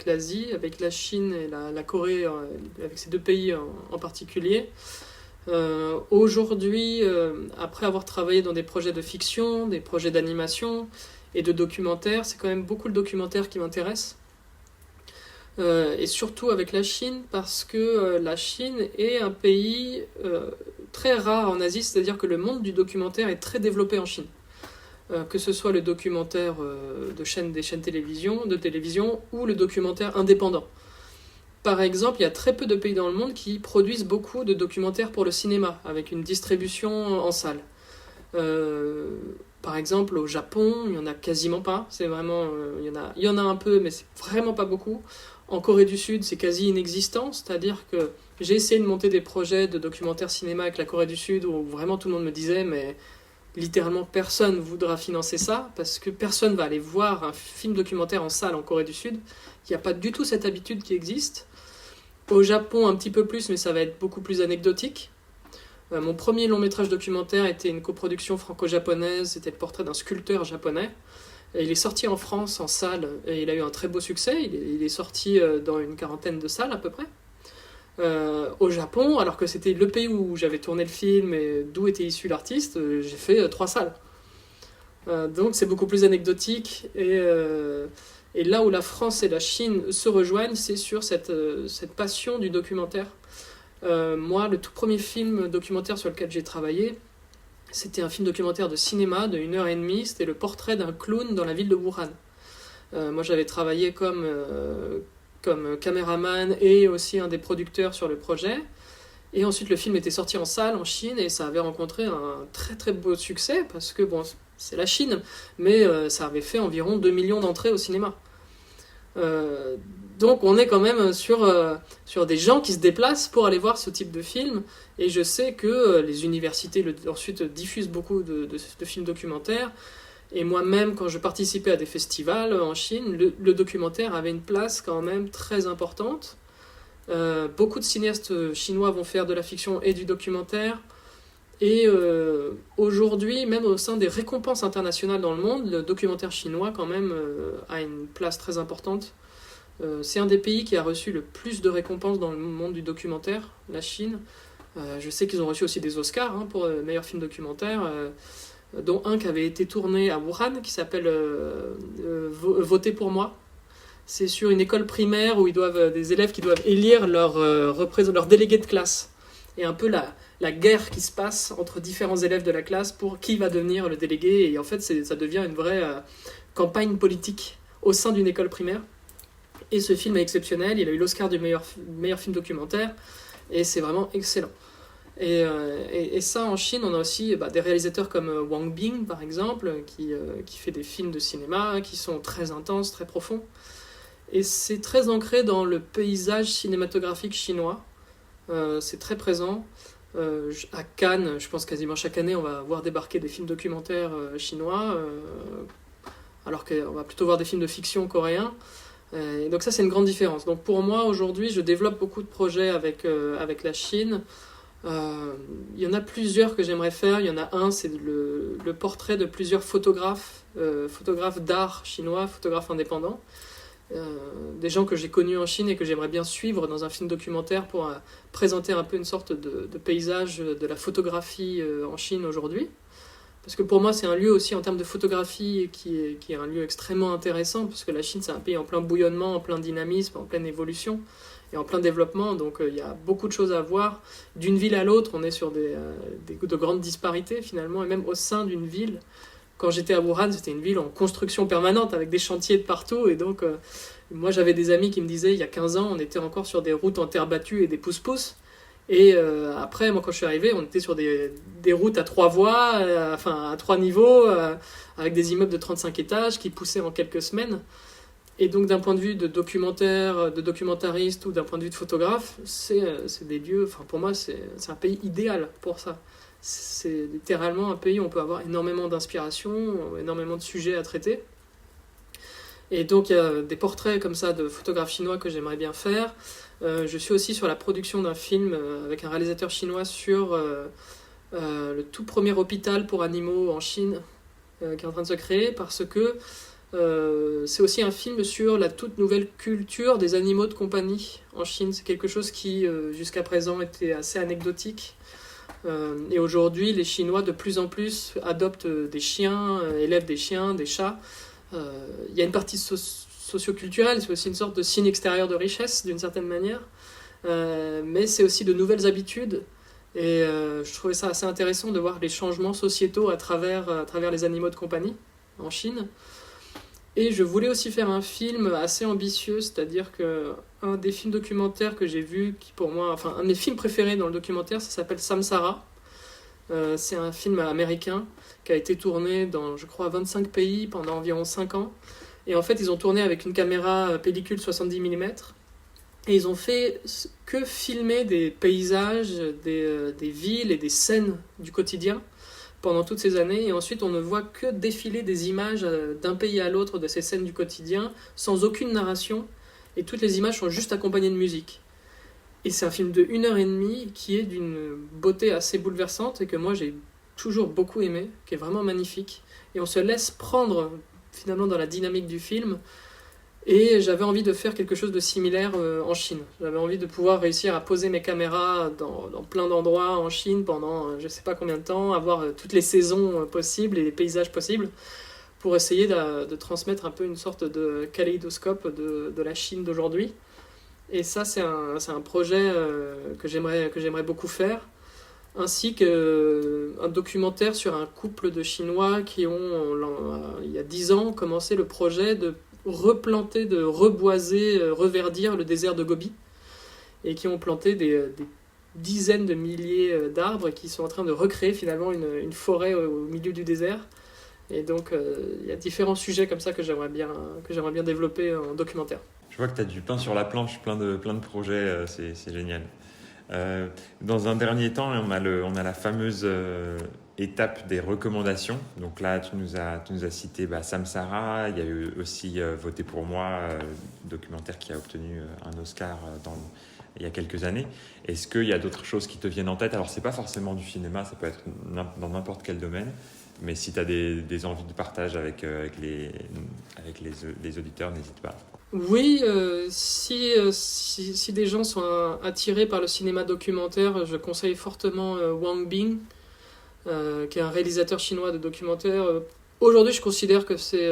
l'Asie, avec la Chine et la Corée, avec ces deux pays en particulier. Aujourd'hui, après avoir travaillé dans des projets de fiction, des projets d'animation et de documentaire, c'est quand même beaucoup le documentaire qui m'intéresse. Et surtout avec la Chine, parce que la Chine est un pays très rare en Asie, c'est-à-dire que le monde du documentaire est très développé en Chine. Que ce soit le documentaire des chaînes de télévision ou le documentaire indépendant. Par exemple, il y a très peu de pays dans le monde qui produisent beaucoup de documentaires pour le cinéma, avec une distribution en salle. Par exemple, au Japon, il n'y en a quasiment pas. C'est vraiment, il y en a un peu, mais c'est vraiment pas beaucoup. En Corée du Sud, c'est quasi inexistant, c'est-à-dire que j'ai essayé de monter des projets de documentaires cinéma avec la Corée du Sud où vraiment tout le monde me disait, mais littéralement personne ne voudra financer ça parce que personne va aller voir un film documentaire en salle en Corée du Sud. Il n'y a pas du tout cette habitude qui existe. Au Japon, un petit peu plus, mais ça va être beaucoup plus anecdotique. Mon premier long métrage documentaire était une coproduction franco-japonaise, c'était le portrait d'un sculpteur japonais. Et il est sorti en France en salle et il a eu un très beau succès. Il est sorti dans une quarantaine de salles à peu près. Au Japon, alors que c'était le pays où j'avais tourné le film et d'où était issu l'artiste, j'ai fait 3 salles. Donc c'est beaucoup plus anecdotique et là où la France et la Chine se rejoignent, c'est sur cette passion du documentaire. Moi, le tout premier film documentaire sur lequel j'ai travaillé, c'était un film documentaire de cinéma de 1h30, c'était le portrait d'un clown dans la ville de Wuhan. Moi j'avais travaillé comme caméraman et aussi un des producteurs sur le projet. Et ensuite le film était sorti en salle en Chine et ça avait rencontré un très très beau succès parce que bon, c'est la Chine, mais ça avait fait environ 2 millions d'entrées au cinéma. Donc on est quand même sur des gens qui se déplacent pour aller voir ce type de film. Et je sais que les universités ensuite diffusent beaucoup de films documentaires. Et moi-même, quand je participais à des festivals en Chine, le documentaire avait une place quand même très importante. Beaucoup de cinéastes chinois vont faire de la fiction et du documentaire. Et aujourd'hui, même au sein des récompenses internationales dans le monde, le documentaire chinois quand même a une place très importante. C'est un des pays qui a reçu le plus de récompenses dans le monde du documentaire, la Chine. Je sais qu'ils ont reçu aussi des Oscars pour le meilleur film documentaire. Dont un qui avait été tourné à Wuhan, qui s'appelle Votez pour moi. C'est sur une école primaire où des élèves qui doivent élire leur délégué de classe. Et un peu la guerre qui se passe entre différents élèves de la classe pour qui va devenir le délégué. Et en fait, ça devient une vraie campagne politique au sein d'une école primaire. Et ce film est exceptionnel, il a eu l'Oscar du meilleur film documentaire, et c'est vraiment excellent. Et ça, en Chine, on a aussi des réalisateurs comme Wang Bing, par exemple, qui fait des films de cinéma qui sont très intenses, très profonds. Et c'est très ancré dans le paysage cinématographique chinois. C'est très présent. À Cannes, je pense quasiment chaque année, on va voir débarquer des films documentaires chinois, alors qu'on va plutôt voir des films de fiction coréens. Et donc ça, c'est une grande différence. Donc pour moi, aujourd'hui, je développe beaucoup de projets avec la Chine. Il y en a plusieurs que j'aimerais faire. Il y en a un, c'est le portrait de plusieurs photographes d'art chinois, photographes indépendants. Des gens que j'ai connus en Chine et que j'aimerais bien suivre dans un film documentaire pour présenter un peu une sorte de paysage de la photographie en Chine aujourd'hui. Parce que pour moi, c'est un lieu aussi en termes de photographie qui est un lieu extrêmement intéressant, parce que la Chine, c'est un pays en plein bouillonnement, en plein dynamisme, en pleine évolution et en plein développement. Donc il y a beaucoup de choses à voir. D'une ville à l'autre, on est sur de grandes disparités finalement, et même au sein d'une ville. Quand j'étais à Wuhan, c'était une ville en construction permanente avec des chantiers de partout. Et donc, moi, j'avais des amis qui me disaient, il y a 15 ans, on était encore sur des routes en terre battue et des pousse-pousse. Et après, moi, quand je suis arrivé, on était sur des routes à 3 voies, à 3 niveaux, avec des immeubles de 35 étages qui poussaient en quelques semaines. Et donc, d'un point de vue de documentaire, de documentariste ou d'un point de vue de photographe, c'est des lieux, pour moi, c'est un pays idéal pour ça. C'est littéralement un pays où on peut avoir énormément d'inspiration, énormément de sujets à traiter. Et donc il y a des portraits comme ça de photographes chinois que j'aimerais bien faire. Je suis aussi sur la production d'un film avec un réalisateur chinois sur le tout premier hôpital pour animaux en Chine. qui est en train de se créer, parce que c'est aussi un film sur la toute nouvelle culture des animaux de compagnie en Chine. C'est quelque chose qui, jusqu'à présent, était assez anecdotique. Et aujourd'hui, les Chinois, de plus en plus, adoptent des chiens, élèvent des chiens, des chats. Il y a une partie socioculturelle, c'est aussi une sorte de signe extérieur de richesse, d'une certaine manière. Mais c'est aussi de nouvelles habitudes. Et je trouvais ça assez intéressant de voir les changements sociétaux à travers les animaux de compagnie en Chine. Et je voulais aussi faire un film assez ambitieux, c'est-à-dire que un des films documentaires que j'ai vu, qui pour moi, enfin un de mes films préférés dans le documentaire, ça s'appelle Samsara. C'est un film américain qui a été tourné dans, je crois, 25 pays pendant environ 5 ans. Et en fait, ils ont tourné avec une caméra pellicule 70 mm. Et ils ont fait que filmer des paysages, des villes et des scènes du quotidien pendant toutes ces années, et ensuite on ne voit que défiler des images d'un pays à l'autre de ces scènes du quotidien, sans aucune narration, et toutes les images sont juste accompagnées de musique. Et c'est un film de 1h30 qui est d'une beauté assez bouleversante, et que moi j'ai toujours beaucoup aimé, qui est vraiment magnifique, et on se laisse prendre finalement dans la dynamique du film, et j'avais envie de faire quelque chose de similaire en Chine. J'avais envie de pouvoir réussir à poser mes caméras dans plein d'endroits en Chine pendant je ne sais pas combien de temps, avoir toutes les saisons possibles et les paysages possibles, pour essayer de transmettre un peu une sorte de kaléidoscope de la Chine d'aujourd'hui. Et ça, c'est un projet que j'aimerais beaucoup faire, ainsi qu'un documentaire sur un couple de Chinois qui ont, il y a 10 ans, commencé le projet de replanter, de reboiser, reverdir le désert de Gobi, et qui ont planté des dizaines de milliers d'arbres, et qui sont en train de recréer finalement une forêt au milieu du désert. Et donc il y a différents sujets comme ça que j'aimerais bien développer en documentaire. Je vois que tu as du pain sur la planche, plein de projets, c'est génial. Dans un dernier temps, on a la fameuse étape des recommandations. Donc là, tu nous as cité Samsara. Il y a eu aussi Voter pour moi, documentaire qui a obtenu un Oscar il y a quelques années. Est-ce qu'il y a d'autres choses qui te viennent en tête? Alors, c'est pas forcément du cinéma, ça peut être dans n'importe quel domaine. Mais si tu as des envies de partage avec les auditeurs, n'hésite pas. Oui, si des gens sont attirés par le cinéma documentaire, je conseille fortement Wang Bing, qui est un réalisateur chinois de documentaires. Aujourd'hui, je considère que c'est,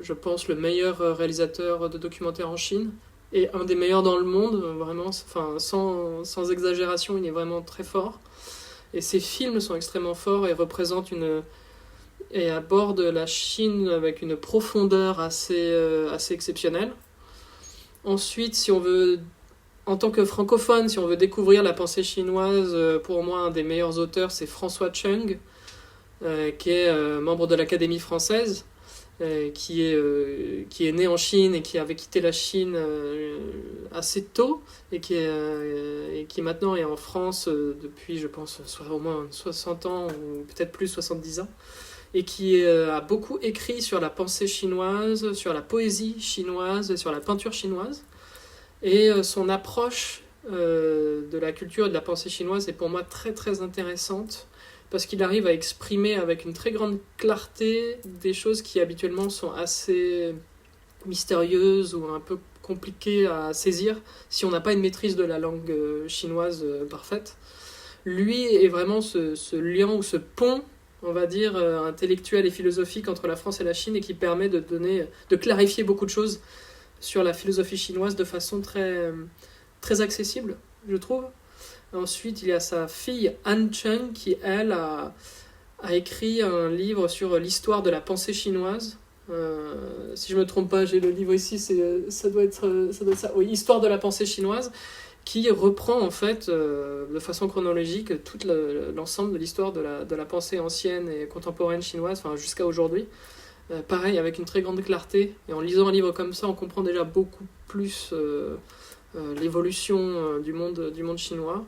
je pense, le meilleur réalisateur de documentaires en Chine, et un des meilleurs dans le monde, vraiment, enfin, sans exagération, il est vraiment très fort. Et ses films sont extrêmement forts et et abordent la Chine avec une profondeur assez exceptionnelle. Ensuite, si on veut, en tant que francophone, si on veut découvrir la pensée chinoise, pour moi, un des meilleurs auteurs, c'est François Chung, qui est membre de l'Académie française, qui est né en Chine et qui avait quitté la Chine assez tôt, et qui maintenant est en France depuis, je pense, au moins 60 ans, ou peut-être plus, 70 ans, et qui a beaucoup écrit sur la pensée chinoise, sur la poésie chinoise, sur la peinture chinoise. Et son approche de la culture et de la pensée chinoise est pour moi très très intéressante, parce qu'il arrive à exprimer avec une très grande clarté des choses qui habituellement sont assez mystérieuses ou un peu compliquées à saisir si on n'a pas une maîtrise de la langue chinoise parfaite. Lui est vraiment ce lien ou ce pont, on va dire, intellectuel et philosophique entre la France et la Chine, et qui permet de clarifier beaucoup de choses sur la philosophie chinoise de façon très, très accessible, je trouve. Ensuite, il y a sa fille Han Cheng qui, elle, a écrit un livre sur l'histoire de la pensée chinoise. Si je ne me trompe pas, j'ai le livre ici, ça doit être ça. Oui, Histoire de la pensée chinoise, qui reprend en fait de façon chronologique tout l'ensemble de l'histoire de la pensée ancienne et contemporaine chinoise, enfin, jusqu'à aujourd'hui. Pareil, avec une très grande clarté, et en lisant un livre comme ça, on comprend déjà beaucoup plus l'évolution du monde chinois.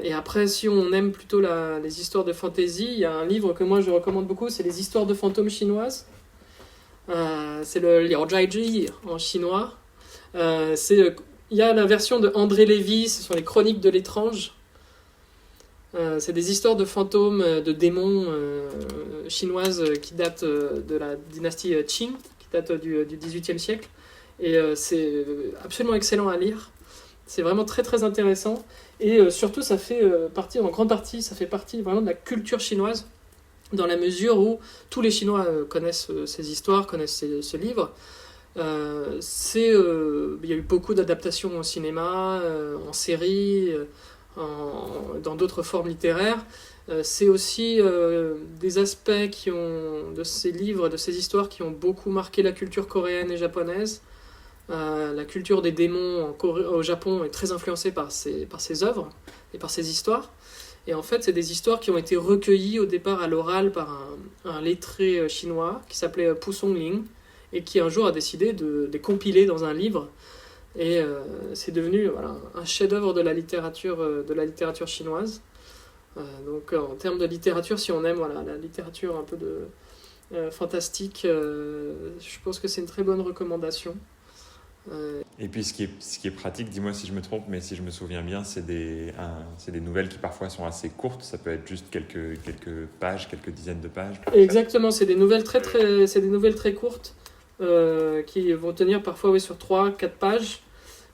Et après, si on aime plutôt les histoires de fantasy, il y a un livre que moi je recommande beaucoup, c'est les histoires de fantômes chinoises. C'est le Liao Zhaiji en chinois. Il y a la version de André Lévy, ce sont les Chroniques de l'étrange. C'est des histoires de fantômes, de démons chinoises qui datent de la dynastie Qing, qui date du XVIIIe siècle. Et c'est absolument excellent à lire. C'est vraiment très très intéressant. Et surtout, ça fait partie, en grande partie, ça fait partie vraiment de la culture chinoise, dans la mesure où tous les Chinois connaissent ces histoires, connaissent ce livre. Il y a eu beaucoup d'adaptations au cinéma, en série, dans d'autres formes littéraires. C'est aussi des aspects de ces livres, de ces histoires qui ont beaucoup marqué la culture coréenne et japonaise. La culture des démons au Japon est très influencée par ces œuvres et par ces histoires. Et en fait, c'est des histoires qui ont été recueillies au départ à l'oral par un lettré chinois qui s'appelait Pu Songling et qui un jour a décidé de les compiler dans un livre. Et c'est devenu un chef-d'œuvre de la littérature chinoise. Donc en termes de littérature, si on aime la littérature un peu fantastique, je pense que c'est une très bonne recommandation. Et puis ce qui est pratique, dis-moi si je me trompe, mais si je me souviens bien, c'est des nouvelles qui parfois sont assez courtes, ça peut être juste quelques pages, quelques dizaines de pages. Exactement, c'est des nouvelles très courtes qui vont tenir parfois sur 3-4 pages.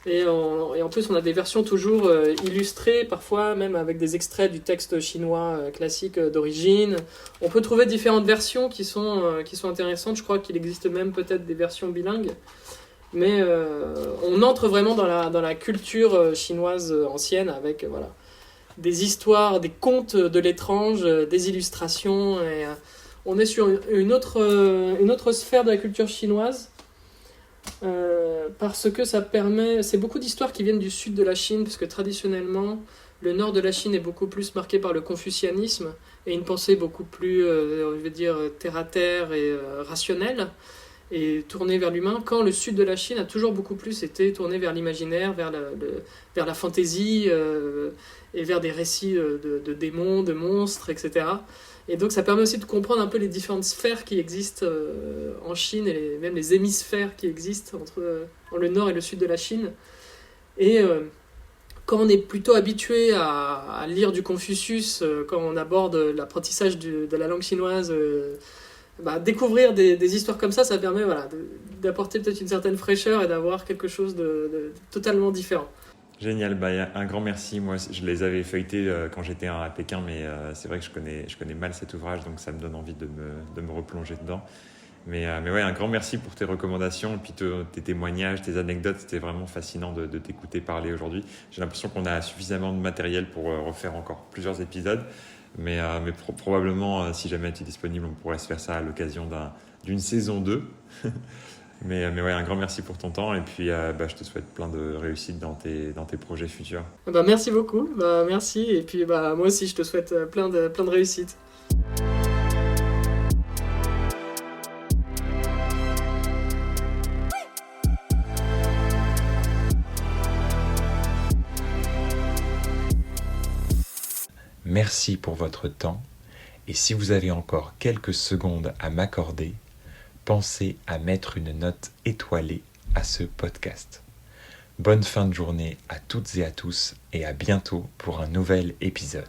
Et en plus, on a des versions toujours illustrées, parfois même avec des extraits du texte chinois classique d'origine. On peut trouver différentes versions qui sont intéressantes. Je crois qu'il existe même peut-être des versions bilingues. Mais on entre vraiment dans la culture chinoise ancienne avec des histoires, des contes de l'étrange, des illustrations. Et on est sur une autre sphère de la culture chinoise. Parce que ça permet... C'est beaucoup d'histoires qui viennent du sud de la Chine, parce que traditionnellement, le nord de la Chine est beaucoup plus marqué par le confucianisme et une pensée beaucoup plus, terre-à-terre et rationnelle, et tournée vers l'humain, quand le sud de la Chine a toujours beaucoup plus été tourné vers l'imaginaire, vers la fantaisie, et vers des récits de démons, de monstres, etc. Et donc ça permet aussi de comprendre un peu les différentes sphères qui existent en Chine, et même les hémisphères qui existent entre le nord et le sud de la Chine. Et quand on est plutôt habitué à lire du Confucius, quand on aborde l'apprentissage de la langue chinoise, découvrir des histoires comme ça permet d'apporter peut-être une certaine fraîcheur et d'avoir quelque chose de totalement différent. Génial, un grand merci. Moi, je les avais feuilletés quand j'étais à Pékin, mais c'est vrai que je connais mal cet ouvrage, donc ça me donne envie de me replonger dedans. Mais ouais, un grand merci pour tes recommandations, et puis tes témoignages, tes anecdotes. C'était vraiment fascinant de t'écouter parler aujourd'hui. J'ai l'impression qu'on a suffisamment de matériel pour refaire encore plusieurs épisodes, mais probablement, si jamais tu es disponible, on pourrait se faire ça à l'occasion d'une saison 2. Mais ouais, un grand merci pour ton temps, et puis je te souhaite plein de réussite dans tes projets futurs. Merci beaucoup, merci, et puis moi aussi je te souhaite plein de réussite. Merci pour votre temps, et si vous avez encore quelques secondes à m'accorder, pensez à mettre une note étoilée à ce podcast. Bonne fin de journée à toutes et à tous, et à bientôt pour un nouvel épisode.